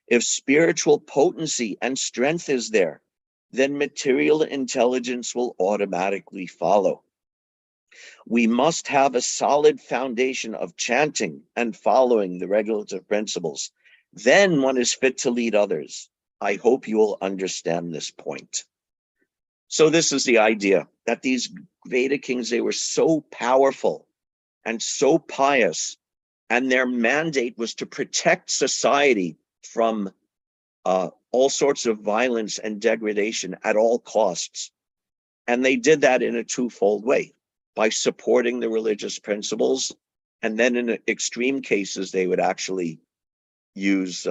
If spiritual potency and strength is there, then material intelligence will automatically follow. We must have a solid foundation of chanting and following the regulative principles. Then one is fit to lead others. I hope you will understand this point." So this is the idea that these Veda kings, they were so powerful and so pious, and their mandate was to protect society from all sorts of violence and degradation at all costs. And they did that in a twofold way, by supporting the religious principles, and then in extreme cases, they would actually use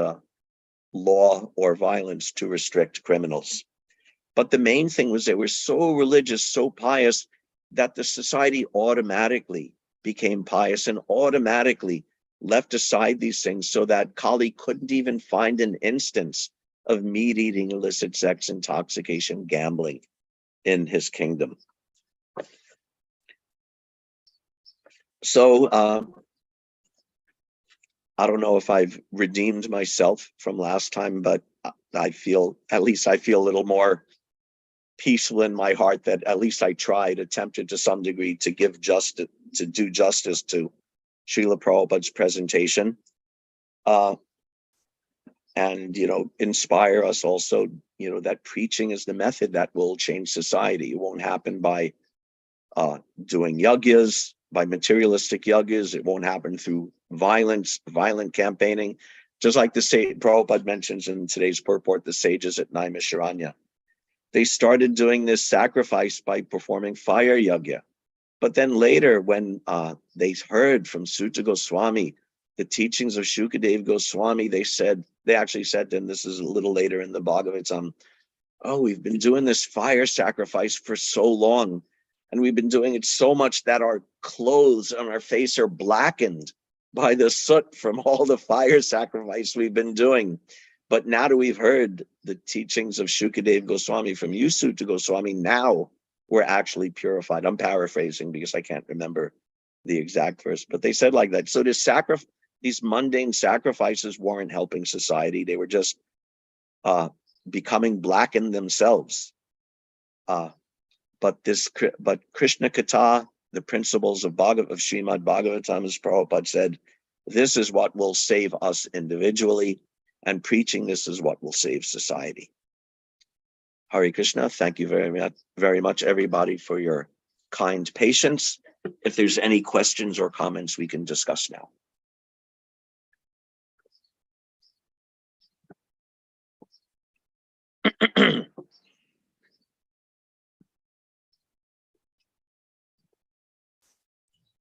law or violence to restrict criminals. But the main thing was they were so religious, so pious, that the society automatically became pious and automatically left aside these things, so that Kali couldn't even find an instance of meat eating, illicit sex, intoxication, gambling in his kingdom. So I don't know if I've redeemed myself from last time, but I feel a little more peaceful in my heart that at least I attempted to some degree to do justice to Srila Prabhupada's presentation, and inspire us also, that preaching is the method that will change society. It won't happen by doing yagyas, by materialistic yagyas. It won't happen through violent campaigning. Just like Prabhupada mentions in today's purport, the sages at Naimisharanya. They started doing this sacrifice by performing fire yagya. But then later, when they heard from Sutta Goswami the teachings of Shukadev Goswami, they actually said, and this is a little later in the Bhagavatam, oh, we've been doing this fire sacrifice for so long, and we've been doing it so much that our clothes on our face are blackened by the soot from all the fire sacrifice we've been doing. But now that we've heard the teachings of Shukadev Goswami from Yusuta Goswami, now we're actually purified. I'm paraphrasing because I can't remember the exact verse, but they said like that. So these mundane sacrifices weren't helping society. They were just becoming blackened themselves. But Krishna Katha, the principles of Srimad Bhagavatam, as Prabhupada said, this is what will save us individually, and preaching this is what will save society. Hare Krishna. Thank you very much, everybody, for your kind patience. If there's any questions or comments, we can discuss now.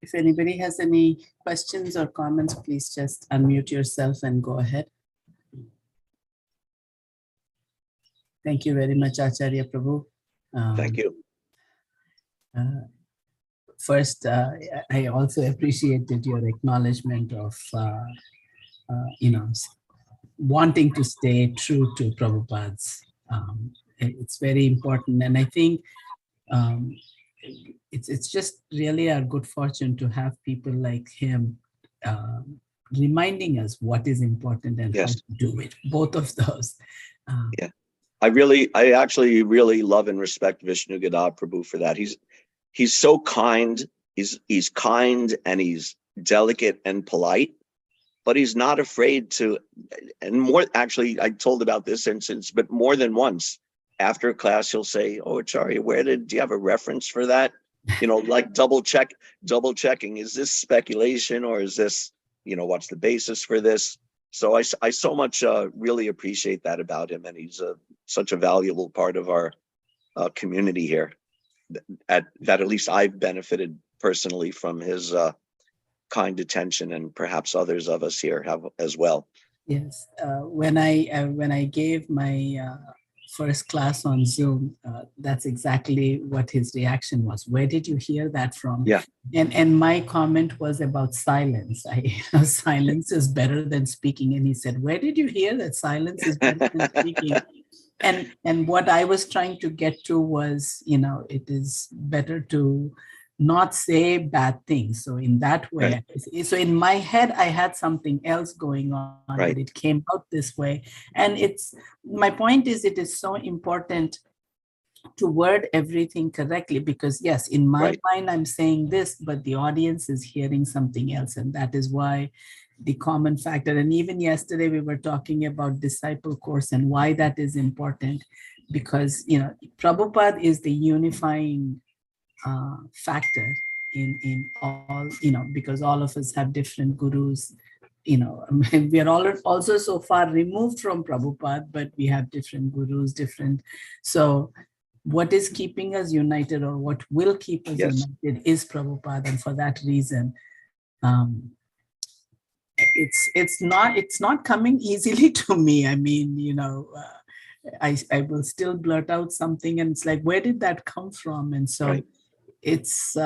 If anybody has any questions or comments, please just unmute yourself and go ahead. Thank you very much, Acharya Prabhu. Thank you. First, I also appreciated your acknowledgement of, wanting to stay true to Prabhupada's. It's very important, and I think it's just really our good fortune to have people like him reminding us what is important and how to do it. Both of those. Yeah, I actually really love and respect Vishnu Gada Prabhu for that. He's so kind. He's kind and he's delicate and polite, but he's not afraid to. And more, actually, I told about this instance, but more than once after class, he'll say, "Oh, Acharya, do you have a reference for that?" Like double checking. Is this speculation or is this, what's the basis for this? So I so much really appreciate that about him, and he's such a valuable part of our community here. That at least I've benefited personally from his kind attention, and perhaps others of us here have as well. Yes, when I gave my first class on Zoom, that's exactly what his reaction was. Where did you hear that from? Yeah. And my comment was about silence. Silence is better than speaking. And he said, where did you hear that silence is better than speaking? And what I was trying to get to was, it is better to not say bad things. So in that way, so in my head, I had something else going on, but it came out this way. And my point is, it is so important to word everything correctly, because yes, in my mind, I'm saying this, but the audience is hearing something else. And that is why the common factor. And even yesterday, we were talking about disciple course and why that is important, because, Prabhupada is the unifying factor in all, because all of us have different gurus. We are all also so far removed from Prabhupada, but we have different gurus, so what is keeping us united, or what will keep us united, is Prabhupada. And for that reason, it's not coming easily to me. I mean, I will still blurt out something, and it's like, where did that come from? And so it's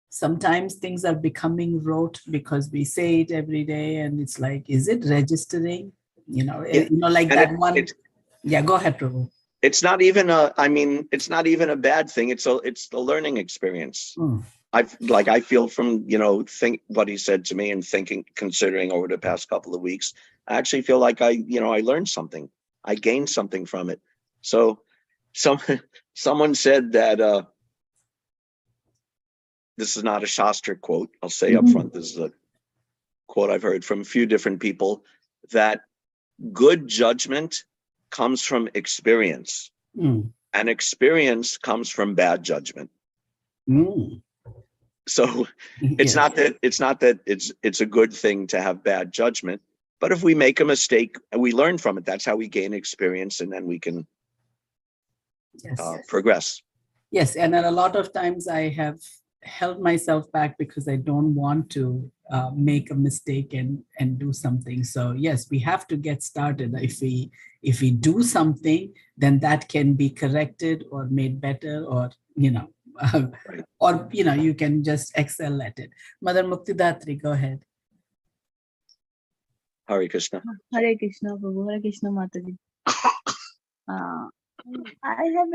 sometimes things are becoming rote because we say it every day, and it's like, is it registering? Like that one. Yeah, go ahead, Prabhu. It's not even it's not even a bad thing. It's the learning experience. I feel from, think what he said to me and considering over the past couple of weeks, I actually feel like I learned something. I gained something from it. So someone said that, this is not a Shastra quote, I'll say up front, this is a quote I've heard from a few different people, that good judgment comes from experience, and experience comes from bad judgment. So it's not that it's a good thing to have bad judgment, but if we make a mistake and we learn from it, that's how we gain experience, and then we can progress. Yes, and a lot of times I have held myself back because I don't want to make a mistake and do something. So yes, we have to get started. If we do something, then that can be corrected or made better, or Right. or you can just excel at it. Mother Muktidatri, go ahead. Hare Krishna. Hare Krishna, Prabhu. Hare Krishna, Mataji. I have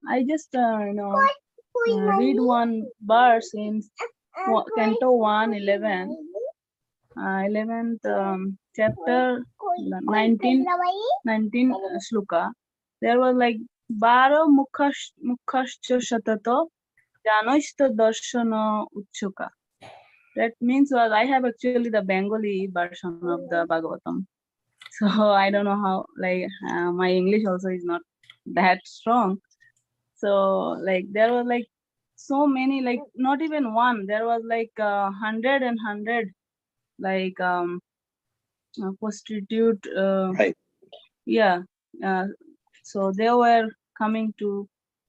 I just, read one verse in Canto 1, 11th chapter, 19 shloka. There was like, Baro mukhascha shatato janoista darshana uchuka. That means I have actually the Bengali version of the Bhagavatam. So I don't know how, my English also is not that strong. So there was so many, not even one, there was 100 and 100 prostitute. Right. Yeah. So they were coming to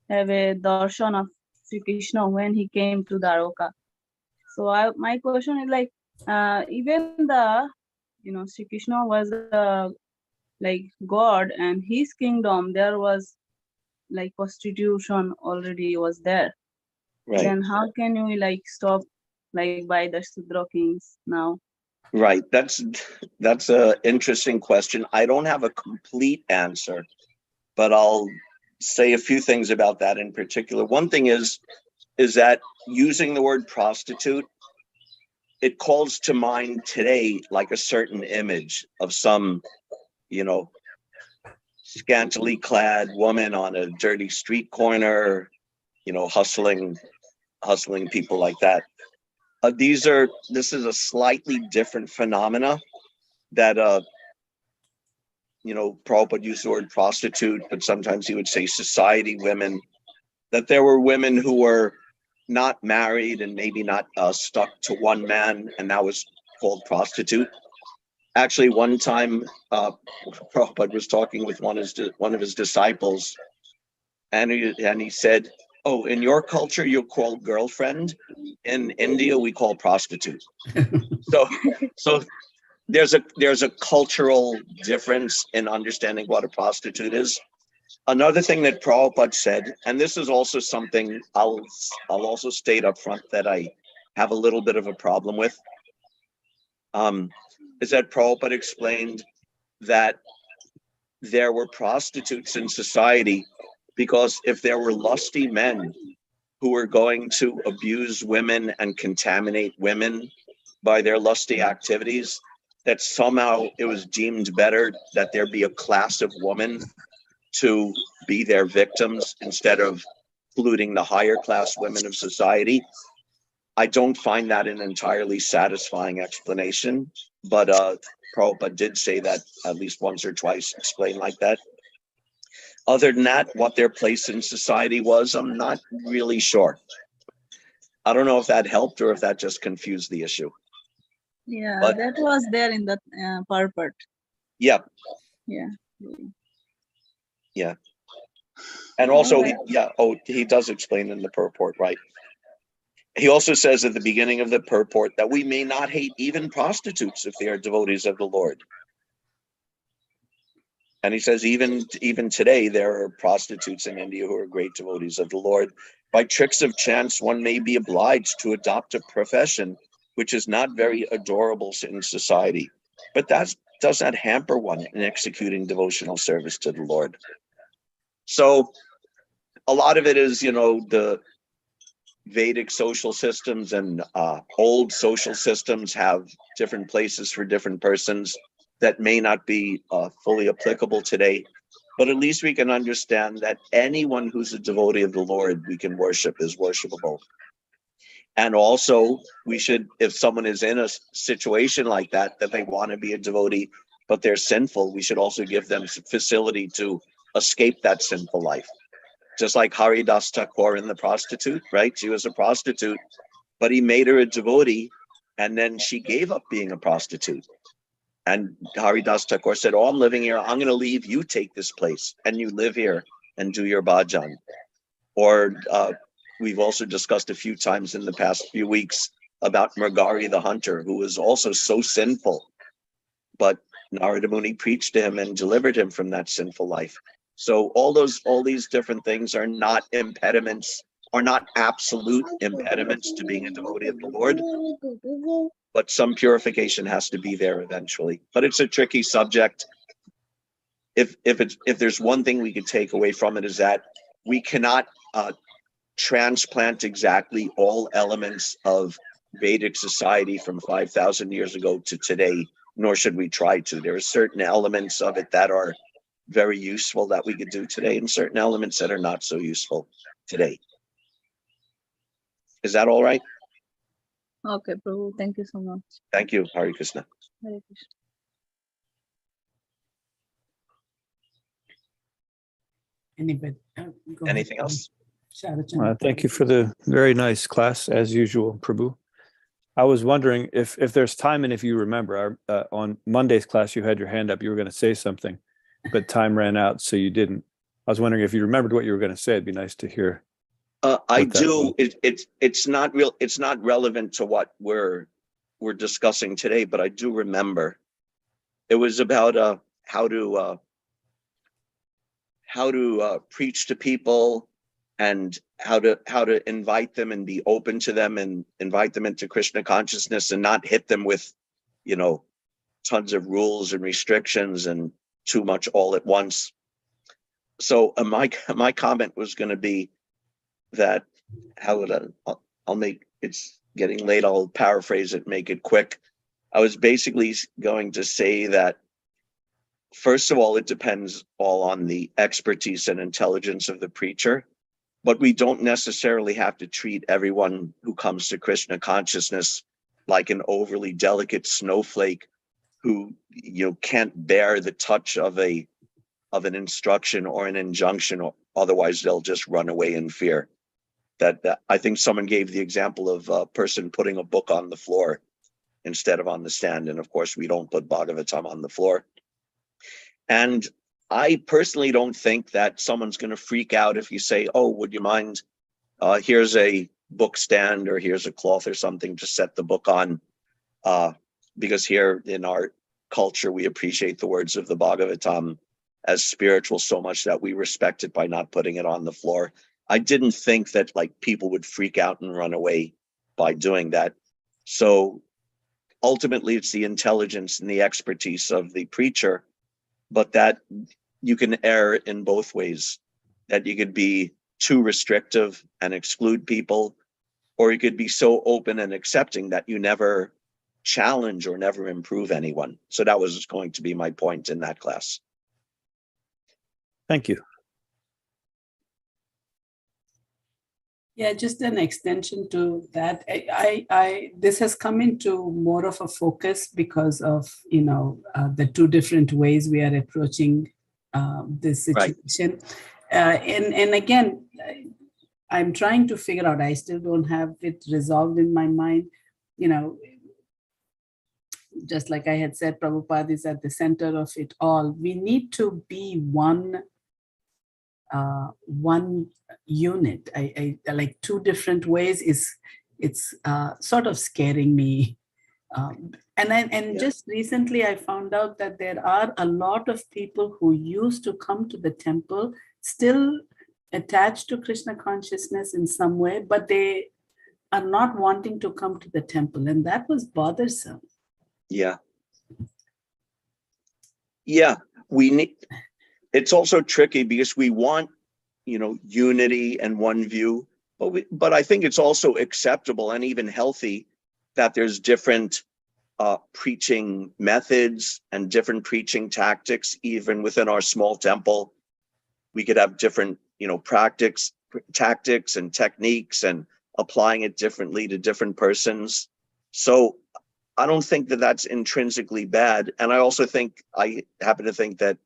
have a darshan of Sri Krishna when he came to Dwarka. So my question is even the Sri Krishna was God, and his kingdom there was prostitution already was there. Right. Then how can we stop by the Sudra kings now? Right. That's a interesting question. I don't have a complete answer, but I'll say a few things about that in particular. One thing is that using the word prostitute, it calls to mind today like a certain image of some, scantily clad woman on a dirty street corner, hustling people like that. This is a slightly different phenomena that, Prabhupada used the word prostitute, but sometimes he would say society women, that there were women who were not married and maybe not stuck to one man, and that was called prostitute. Actually, one time, Prabhupada was talking with one of his disciples, and he said, "Oh, in your culture, you call girlfriend. In India, we call prostitute." So there's a cultural difference in understanding what a prostitute is. Another thing that Prabhupada said, and this is also something I'll also state up front that I have a little bit of a problem with, is that Prabhupada explained that there were prostitutes in society because if there were lusty men who were going to abuse women and contaminate women by their lusty activities, that somehow it was deemed better that there be a class of women to be their victims instead of polluting the higher class women of society. I don't find that an entirely satisfying explanation, but Prabhupada did say that at least once or twice, explained like that. Other than that, what their place in society was, I'm not really sure. I don't know if that helped or if that just confused the issue. Yeah, but that was there in the purport. Yeah. Yeah. Yeah. And also, he does explain in the purport, right? He also says at the beginning of the purport that we may not hate even prostitutes if they are devotees of the Lord. And he says even today there are prostitutes in India who are great devotees of the Lord. By tricks of chance, one may be obliged to adopt a profession which is not very adorable in society, but that does not hamper one in executing devotional service to the Lord. So a lot of it is, the Vedic social systems and old social systems have different places for different persons that may not be fully applicable today. But at least we can understand that anyone who's a devotee of the Lord we can worship is worshipable. And also we should, if someone is in a situation like that they want to be a devotee, but they're sinful, we should also give them facility to escape that sinful life. Just like Haridas Thakur in The Prostitute, right? She was a prostitute, but he made her a devotee, and then she gave up being a prostitute. And Haridas Thakur said, "Oh, I'm living here. I'm going to leave. You take this place, and you live here and do your bhajan." Or we've also discussed a few times in the past few weeks about Mrgari the hunter, who was also so sinful, but Narada Muni preached to him and delivered him from that sinful life. So all these different things are not impediments, are not absolute impediments to being a devotee of the Lord, but some purification has to be there eventually. But it's a tricky subject. If there's one thing we could take away from it, is that we cannot transplant exactly all elements of Vedic society from 5,000 years ago to today, nor should we try to. There are certain elements of it that are very useful that we could do today, and certain elements that are not so useful today. Is that all right? Okay, Prabhu. Thank you so much. Thank you. Hare Krishna. Hare Krishna. Anybody? Go ahead. Anything else? Sharachandra. Thank you for the very nice class, as usual, Prabhu. I was wondering if there's time, and if you remember, on Monday's class, you had your hand up. You were going to say something, but time ran out, so you didn't. I was wondering if you remembered what you were going to say. It'd be nice to hear. I do. It's not real. It's not relevant to what we're discussing today, but I do remember. It was about how to preach to people, and how to invite them and be open to them and invite them into Krishna consciousness, and not hit them with, tons of rules and restrictions and too much all at once. So my comment was going to be that, I'll make, it's getting late, I'll paraphrase it, make it quick. I was basically going to say that, first of all, it depends all on the expertise and intelligence of the preacher, but we don't necessarily have to treat everyone who comes to Krishna consciousness like an overly delicate snowflake who can't bear the touch of an instruction or an injunction, or otherwise they'll just run away in fear. That I think someone gave the example of a person putting a book on the floor instead of on the stand, and of course we don't put Bhagavatam on the floor. And I personally don't think that someone's going to freak out if you say, "Oh, would you mind? Here's a book stand, or here's a cloth or something to set the book on." Because here in our culture, we appreciate the words of the Bhagavatam as spiritual so much that we respect it by not putting it on the floor. I didn't think that people would freak out and run away by doing that. So ultimately, it's the intelligence and the expertise of the preacher, but that you can err in both ways. That you could be too restrictive and exclude people, or you could be so open and accepting that you never challenge or never improve anyone. So that was going to be my point in that class. Thank you. Yeah, just an extension to that. I this has come into more of a focus because of the two different ways we are approaching this situation. Right. And again, I'm trying to figure out. I still don't have it resolved in my mind. Just like I had said, Prabhupada is at the center of it all. We need to be one unit. I like two different ways. It's sort of scaring me. Just recently I found out that there are a lot of people who used to come to the temple still attached to Krishna consciousness in some way, but they are not wanting to come to the temple, and that was bothersome. Yeah. We need. It's also tricky because we want, unity and one view, but I think it's also acceptable and even healthy that there's different preaching methods and different preaching tactics. Even within our small temple, we could have different, tactics and techniques, and applying it differently to different persons. So I don't think that that's intrinsically bad. And I also happen to think that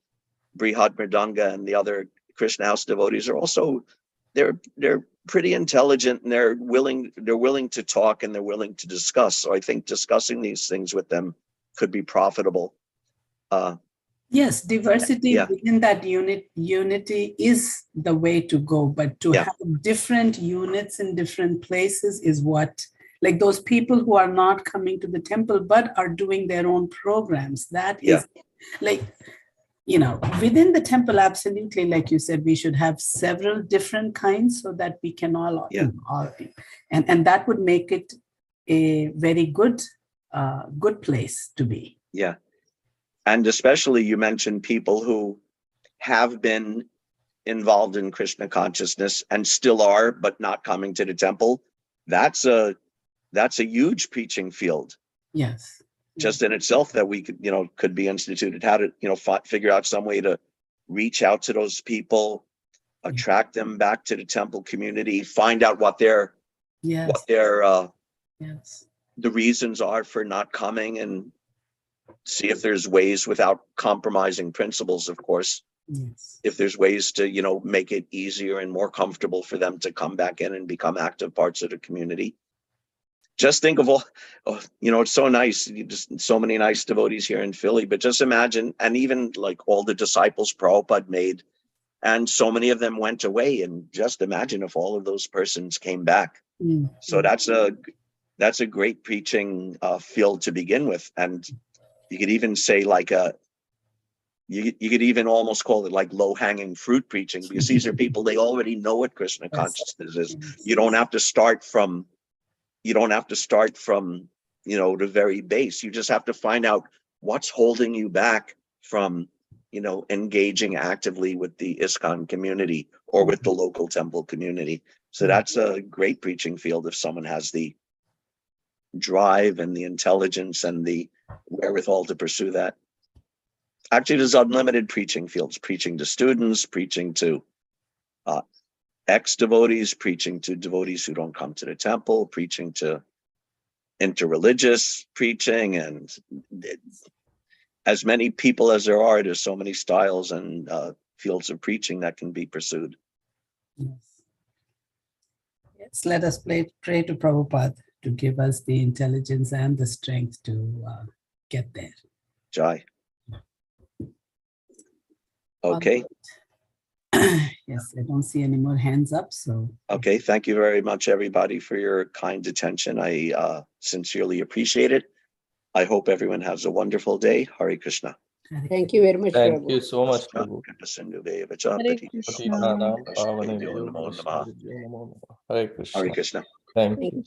Brihad Mridanga and the other Krishna House devotees are also, they're pretty intelligent, and they're willing to talk, and they're willing to discuss. So I think discussing these things with them could be profitable. Yes, diversity Yeah. within that unity is the way to go, but to Yeah. have different units in different places is what, like those people who are not coming to the temple but are doing their own programs. That is like, within the temple, absolutely, like you said, we should have several different kinds so that we can all, and that would make it a very good place to be. Yeah. And especially you mentioned people who have been involved in Krishna consciousness and still are, but not coming to the temple. That's a huge preaching field. Yes. Just in itself, that we could be instituted, how to, figure out some way to reach out to those people, attract them back to the temple community, find out what their the reasons are for not coming, and see if there's ways, without compromising principles, of course, if there's ways to, make it easier and more comfortable for them to come back in and become active parts of the community. Just think of all, it's so nice, just so many nice devotees here in Philly, but just imagine, and even like all the disciples Prabhupada made, and so many of them went away, and just imagine if all of those persons came back. So that's a great preaching field to begin with. And you could even say like you could even almost call it like low-hanging fruit preaching, because these are people, they already know what Krishna consciousness is. You don't have to start from the very base. You just have to find out what's holding you back from engaging actively with the ISKCON community or with the local temple community. So that's a great preaching field if someone has the drive and the intelligence and the wherewithal to pursue that. Actually, there's unlimited preaching fields: preaching to students, preaching to ex-devotees, preaching to devotees who don't come to the temple, preaching to interreligious preaching, and as many people as there are, there's so many styles and fields of preaching that can be pursued. Yes, let us pray to Prabhupada to give us the intelligence and the strength to get there. Jai. Okay. Yes, I don't see any more hands up, so. Okay, thank you very much, everybody, for your kind attention. I sincerely appreciate it. I hope everyone has a wonderful day. Hare Krishna. Thank you very much, Thank Prabhu. you so much, Prabhu. Hare Krishna. Hare Krishna. Hare Krishna. Thank you.